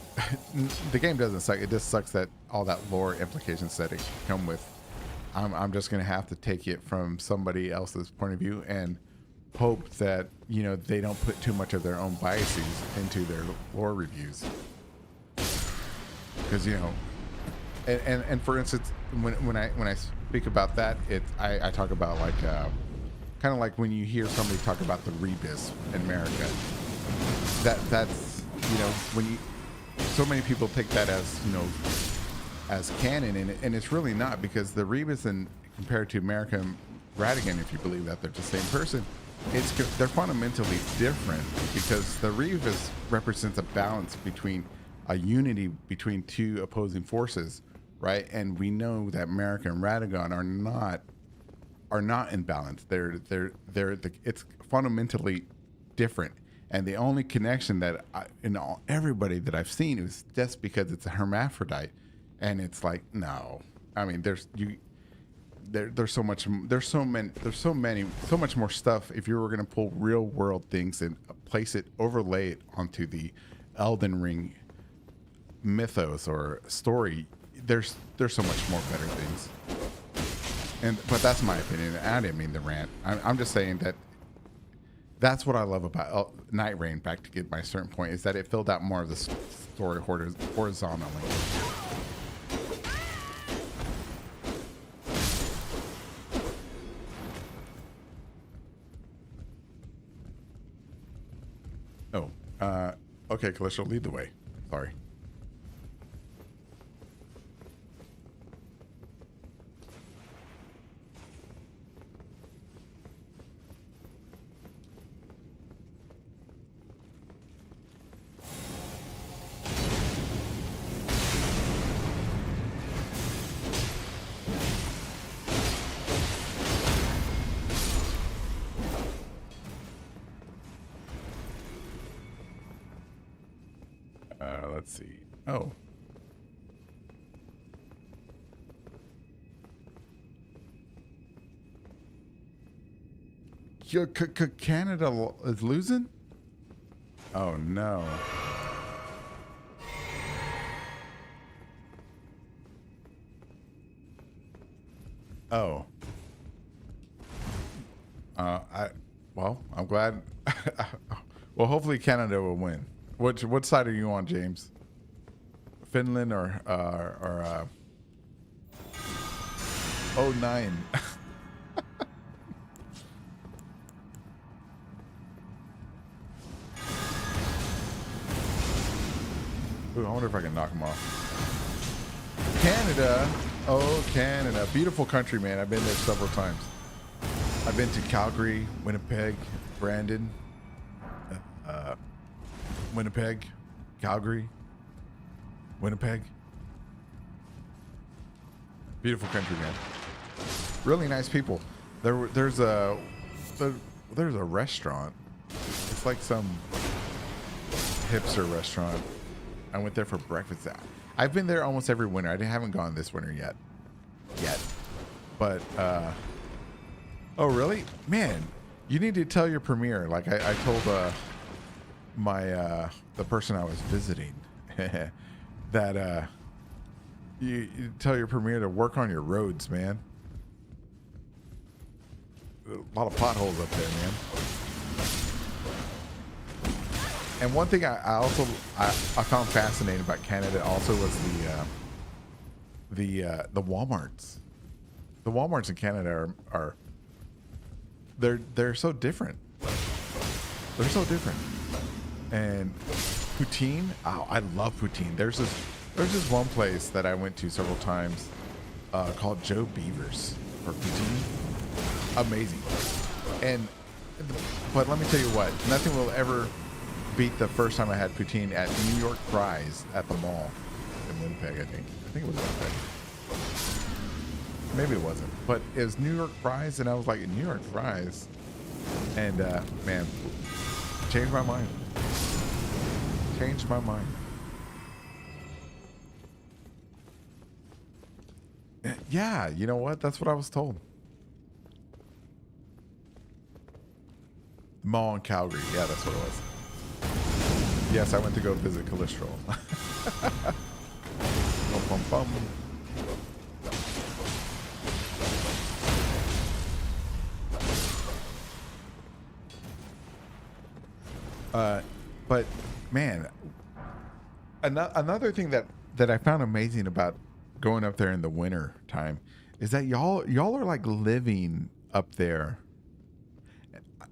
The game doesn't suck. It just sucks that all that lore implications that it come with. I'm just gonna have to take it from somebody else's point of view and hope that they don't put too much of their own biases into their lore reviews. Because and for instance, when I speak about that, I talk about like kind of like when you hear somebody talk about the rebus in America. That's when so many people take that as canon, and it's really not, because the rebus and compared to American Radigan, if you believe that they're the same person, they're fundamentally different, because the rebus represents a balance between a unity between two opposing forces, right? And we know that America and Radagon are not in balance. It's fundamentally different, and the only connection that everybody that I've seen is just because it's a hermaphrodite, and it's like, no, I mean there's so much more stuff. If you were going to pull real world things and overlay it onto the Elden Ring mythos or story, there's so much more better things. But that's my opinion. I didn't mean to rant. I'm just saying that that's what I love about Night Rain. Back to get my certain point, is that it filled out more of the story horizontally. Oh, okay, Callisto, lead the way. Sorry. Let's see. Oh. Canada is losing? Oh no. Oh. I'm glad. Well, hopefully Canada will win. What side are you on, James? Finland or oh 09? Ooh, I wonder if I can knock him off. Canada. Oh, Canada. Beautiful country, man. I've been there several times. I've been to Calgary, Winnipeg, Brandon, Winnipeg, Calgary, Winnipeg. Beautiful country, man. Really nice people. There's a restaurant. It's like some hipster restaurant. I went there for breakfast. I've been there almost every winter. I haven't gone this winter yet. But oh really? Man, you need to tell your premier. Like I told the person I was visiting that you tell your premier to work on your roads, man. A lot of potholes up there, man. And one thing I also found fascinating about Canada also was the Walmarts. The Walmarts in Canada are they're so different. They're so different. And poutine, oh, I love poutine. There's this one place that I went to several times called Joe Beaver's for poutine. Amazing. But let me tell you what, nothing will ever beat the first time I had poutine at New York Fries at the mall in Winnipeg, I think. I think it was Winnipeg. Maybe it wasn't, but it was New York Fries, and I was like, New York Fries, and man, changed my mind. Changed my mind. Yeah, you know what? That's what I was told. Mall in Calgary. Yeah, that's what it was. Yes, I went to go visit Calistral. Bum, bum, bum. But man, another thing that I found amazing about going up there in the winter time is that y'all are like living up there.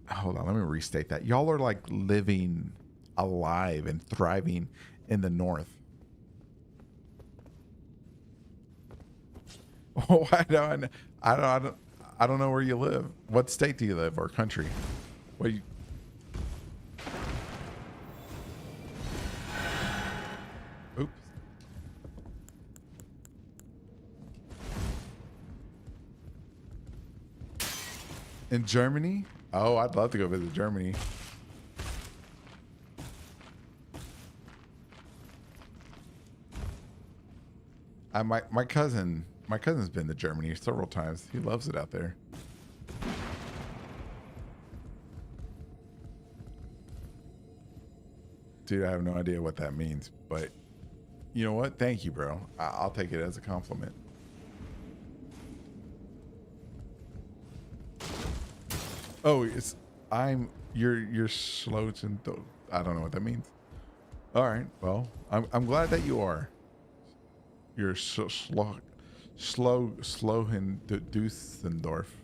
Hold on, let me restate that. Y'all are like living alive and thriving in the north. Oh, I don't know where you live. What state do you live or country? What do you? Oops. In Germany? Oh, I'd love to go visit Germany. My cousin's been to Germany several times. He loves it out there. Dude, I have no idea what that means, but you know what? Thank you, bro. I'll take it as a compliment. Oh, you're slow to, I don't know what that means. All right, well, I'm glad that you are. You're so slow in Dusseldorf,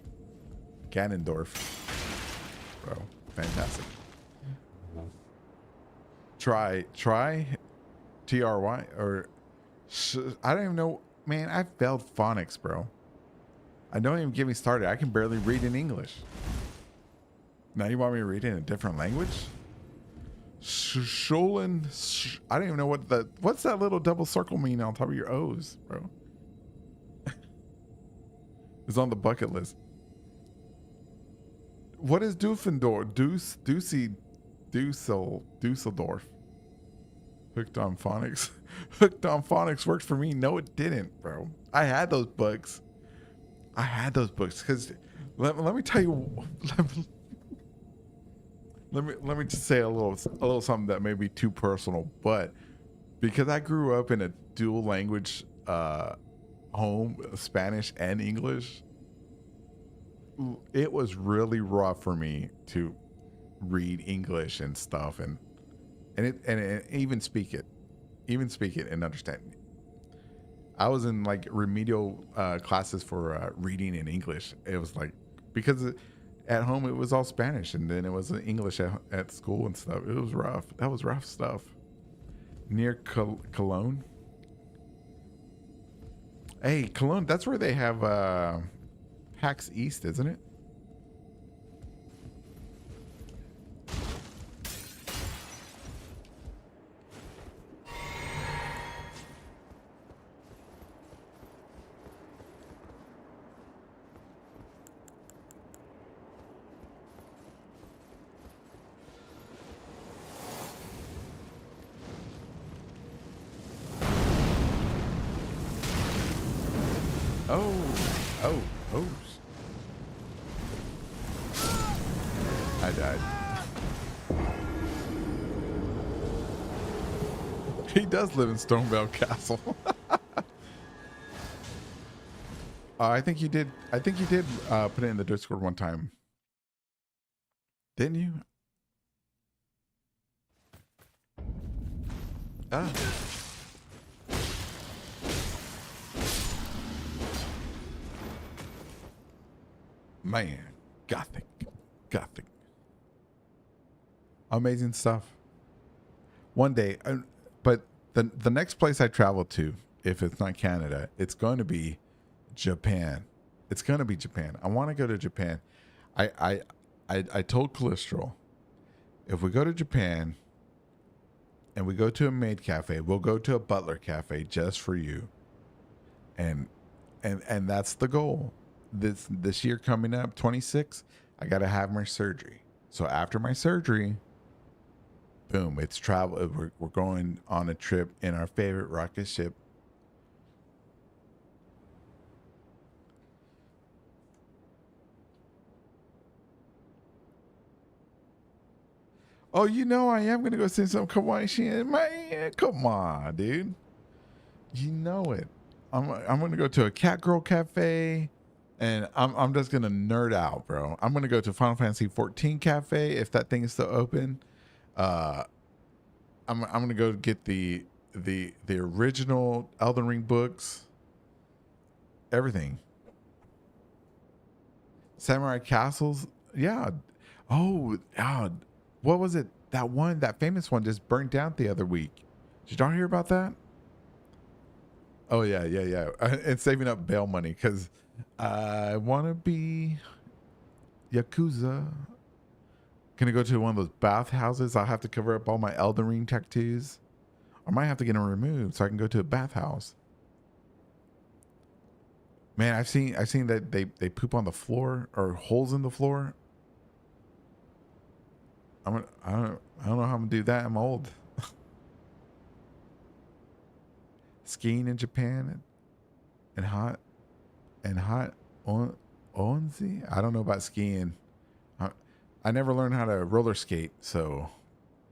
Ganondorf, bro. Fantastic. Try TRY or I don't even know, man. I failed phonics, bro. I don't even get me started. I can barely read in English. Now you want me to read it in a different language? Schulen. I don't even know what's that little double circle mean on top of your O's, bro. It's on the bucket list. What is Dusseldorf? Dusseldorf. Hooked on phonics. Hooked on phonics worked for me. No, it didn't, bro. I had those books. Because let me tell you. let me just say a little something that may be too personal, but because I grew up in a dual language home, Spanish and English, it was really rough for me to read English and stuff, and even speak it and understand it. I was in like remedial classes for reading in English. It was like because at home it was all Spanish, and then it was English at school and stuff. It was rough. That was rough stuff. Near Cologne. Hey, Cologne. That's where they have PAX East, isn't it? Oh, oh. I died. He does live in Stonebell Castle. I think you did. I think you did put it in the Discord one time, didn't you? Ah. Man, gothic. Amazing stuff. One day, but the next place I travel to, if it's not Canada, it's going to be Japan. It's going to be Japan. I want to go to Japan. I told Calistral, if we go to Japan and we go to a maid cafe, we'll go to a butler cafe just for you. And that's the goal. This year coming up, 26, I got to have my surgery. So after my surgery, boom, it's travel. We're going on a trip in our favorite rocket ship. Oh, you know I am gonna go see some kawaii shit. Man, come on, dude. You know it. I'm gonna go to a cat girl cafe, and I'm just gonna nerd out, bro. I'm gonna go to Final Fantasy 14 cafe if that thing is still open. I'm gonna go get the original Elden Ring books. Everything. Samurai Castles. Yeah. Oh, what was it? That famous one just burnt down the other week. Did y'all hear about that? Oh yeah. And saving up bail money because I want to be Yakuza. Gonna go to one of those bath houses. I'll have to cover up all my Elden Ring tattoos. I might have to get them removed so I can go to a bathhouse. Man, I've seen that they poop on the floor or holes in the floor. I don't know how I'm gonna do that. I'm old. Skiing in Japan and hot onzi. I don't know about skiing. I never learned how to roller skate, so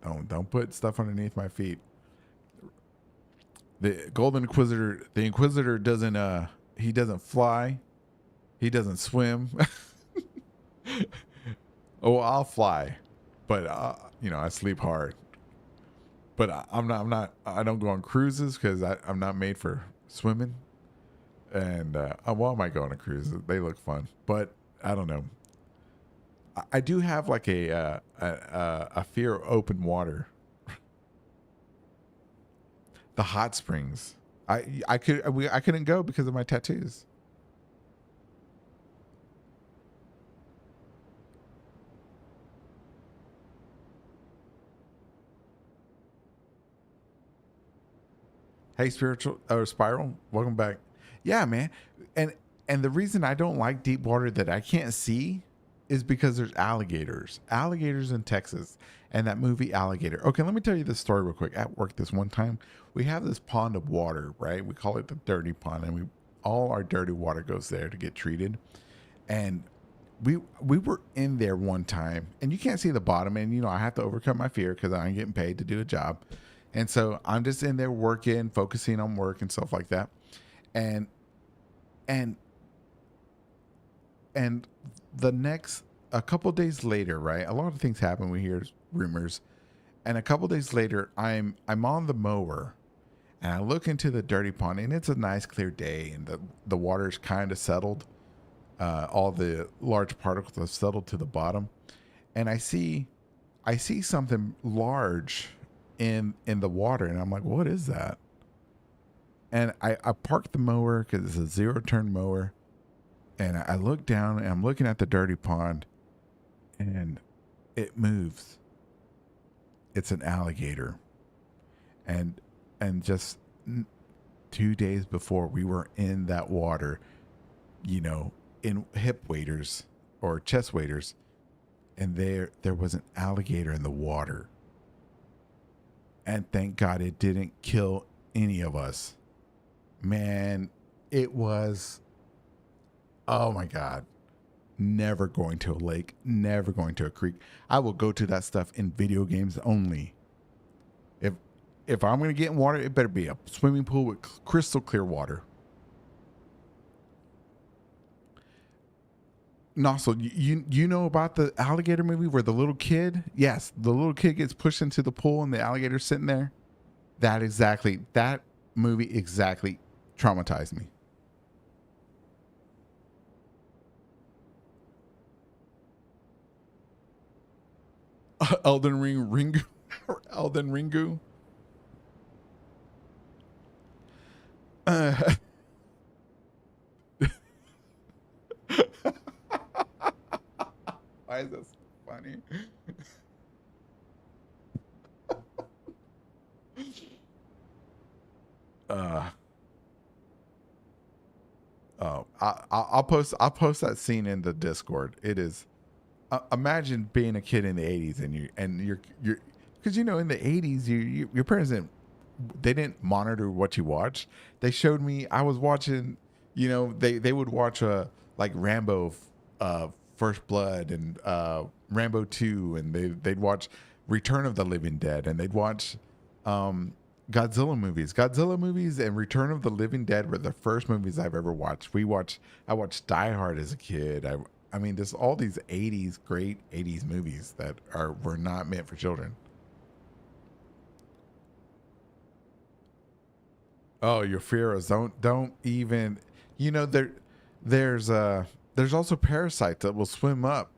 don't put stuff underneath my feet. The Golden Inquisitor, the Inquisitor doesn't he doesn't fly, he doesn't swim. Oh, I'll fly, but I sleep hard. But I'm not. I don't go on cruises because I'm not made for swimming. And well, I might go on a cruise. They look fun, but I don't know. I do have like a fear of open water. The hot springs. I couldn't go because of my tattoos. Hey, spiritual or spiral, welcome back. Yeah, man, and the reason I don't like deep water that I can't see is because there's alligators in Texas, and that movie Alligator. Okay, let me tell you this story real quick. At work, this one time, we have this pond of water, right? We call it the dirty pond, and all our dirty water goes there to get treated, and we were in there one time, and you can't see the bottom, and I have to overcome my fear because I'm getting paid to do a job, and so I'm just in there working, focusing on work and stuff like that, and and and the next a couple days later, right? A lot of things happen. We hear rumors, and a couple days later, I'm on the mower, and I look into the dirty pond, and it's a nice clear day, and the water's kind of settled. All the large particles have settled to the bottom, and I see something large in the water, and I'm like, what is that? And I parked the mower because it's a zero turn mower, and I look down and I'm looking at the dirty pond, and it moves. It's an alligator, and just 2 days before we were in that water, in hip waders or chest waders, and there was an alligator in the water, and thank God it didn't kill any of us. Man, it was, oh my God, never going to a lake, never going to a creek. I will go to that stuff in video games only. If I'm going to get in water, it better be a swimming pool with crystal clear water. And also, you know about the alligator movie where the little kid, yes, the little kid gets pushed into the pool and the alligator's sitting there? That movie exactly traumatized me. Elden Ringu. Elden Ringu. Why is this funny? I'll post that scene in the Discord. It is, imagine being a kid in the 80s and you're because in the 80s your parents didn't monitor what you watch. They showed me, I was watching, they would watch like Rambo, First Blood, and Rambo 2, and they'd watch Return of the Living Dead, and they'd watch Godzilla movies and Return of the Living Dead were the first movies I've ever watched. I watched Die Hard as a kid. I mean, there's all these great 80s movies that were not meant for children. Oh, your fears don't even, there's also parasites that will swim up,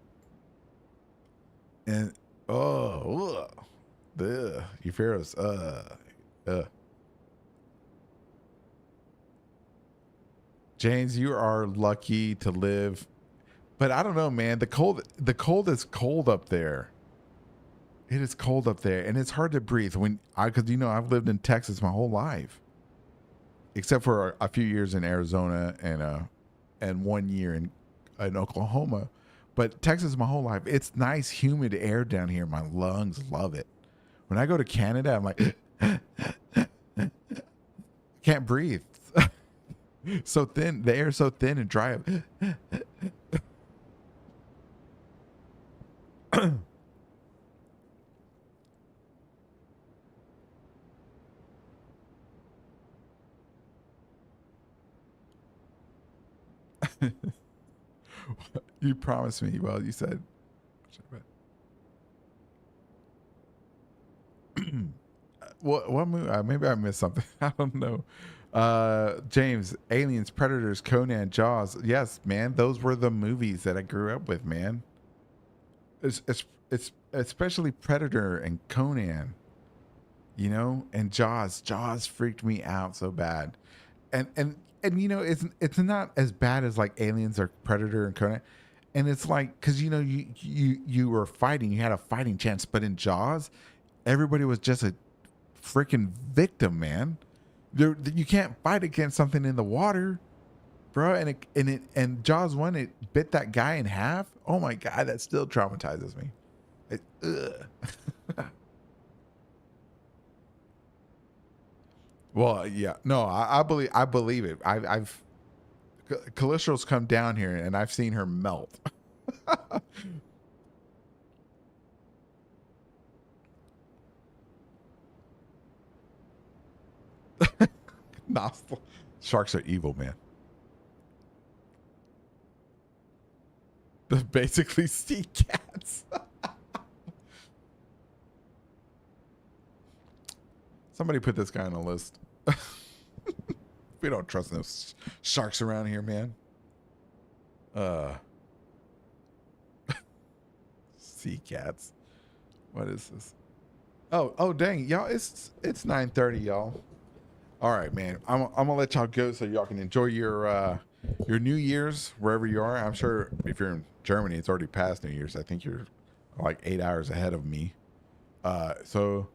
and your fears, James, you are lucky to live, but I don't know, man. The cold is cold up there. It is cold up there, and it's hard to breathe because I've lived in Texas my whole life, except for a few years in Arizona and 1 year in Oklahoma. But Texas my whole life. It's nice, humid air down here. My lungs love it. When I go to Canada, I'm like, can't breathe. So thin. The air is so thin and dry. You promised me. Well, you said. What movie? Maybe I missed something. I don't know. James, Aliens, Predators, Conan, Jaws. Yes, man, those were the movies that I grew up with, man. It's especially Predator and Conan, and Jaws. Jaws freaked me out so bad, and it's not as bad as like Aliens or Predator and Conan, and it's like because you were fighting, you had a fighting chance, but in Jaws, everybody was just a freaking victim, man. You can't fight against something in the water, bro. And Jaws 1, it bit that guy in half. Oh my God, that still traumatizes me. Well, yeah, no, I believe it. I've Callistra's come down here and I've seen her melt. Nostril. Sharks are evil, man. They're basically sea cats. Somebody put this guy on a list. We don't trust those sharks around here, man. Sea cats. What is this? Oh, dang, y'all! It's 9:30, y'all. All right, man. I'm gonna let y'all go so y'all can enjoy your New Year's wherever you are. I'm sure if you're in Germany, it's already past New Year's. I think you're like 8 hours ahead of me. So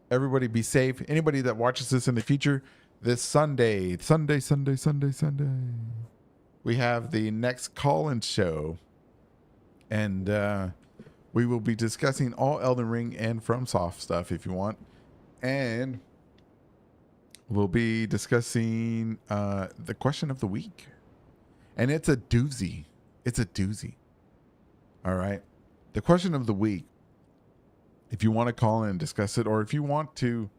everybody be safe. Anybody that watches this in the future, this Sunday, we have the next call-in show, and we will be discussing all Elden Ring and FromSoft stuff if you want, and we'll be discussing the question of the week, and it's a doozy. It's a doozy. All right, the question of the week. If you want to call in and discuss it, or if you want to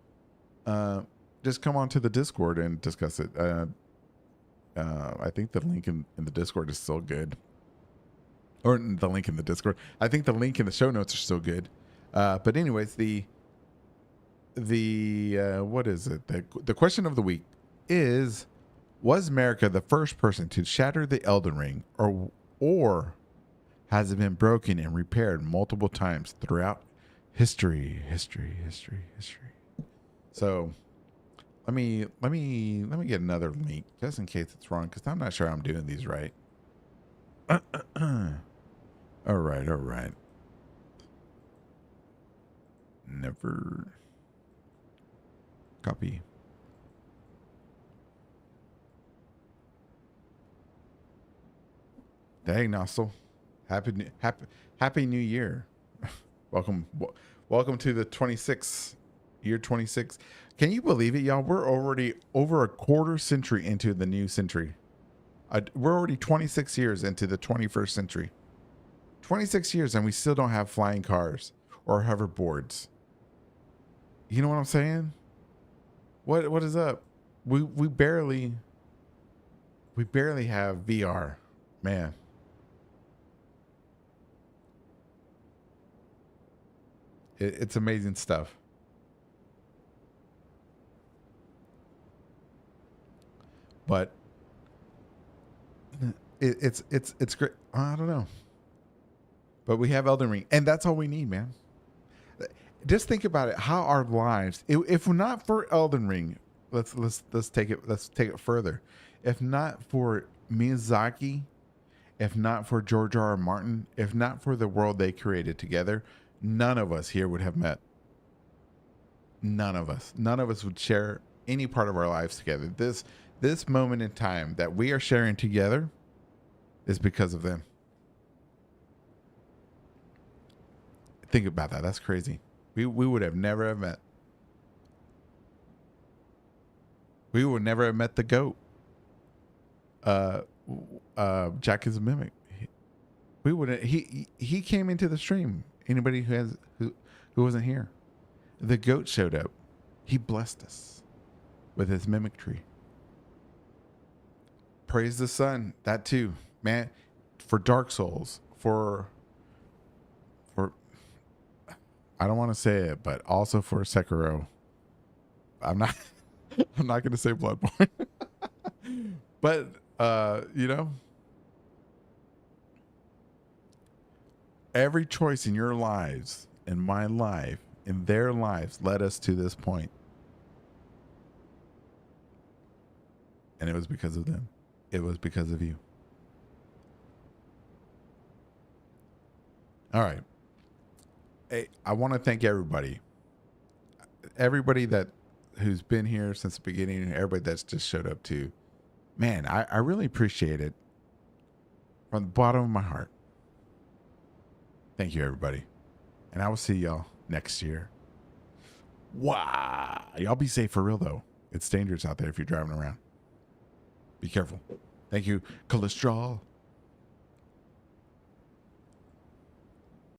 just come onto the Discord and discuss it. I think the link in the Discord is still good. Or the link in the Discord. I think the link in the show notes are still good. But anyways, the what is it? The question of the week is, was America the first person to shatter the Elden Ring, or has it been broken and repaired multiple times throughout history? So let me get another link just in case it's wrong, because I'm not sure I'm doing these right. All right. Never copy. Dang, Nostril. Happy New Year. Welcome to the 26th year 26. Can you believe it, y'all? We're already over a quarter century into the new century. We're already 26 years into the 21st century. 26 years and we still don't have flying cars or hoverboards. You know what I'm saying? What is up? We barely have VR, man. It's amazing stuff. But it's great. I don't know. But we have Elden Ring, and that's all we need, man. Just think about it. How our lives, if not for Elden Ring, let's take it further. If not for Miyazaki, if not for George R. R. Martin, if not for the world they created together, none of us here would have met. None of us would share any part of our lives together. This moment in time that we are sharing together is because of them. Think about that. That's crazy. We would have never have met. We would never have met the GOAT. Jack is a mimic. We would. He came into the stream. Anybody who wasn't here, the GOAT showed up. He blessed us with his mimicry. Praise the sun. That too, man. For Dark Souls. For I don't want to say it, but also for Sekiro. I'm not going to say Bloodborne. But every choice in your lives, in my life, in their lives led us to this point. And it was because of them. It was because of you. All right. Hey, I want to thank everybody who's been here since the beginning, and everybody that's just showed up too. Man, I really appreciate it from the bottom of my heart. Thank you, everybody. And I will see y'all next year. Wow. Y'all be safe for real, though. It's dangerous out there if you're driving around. Be careful. Thank you, cholesterol.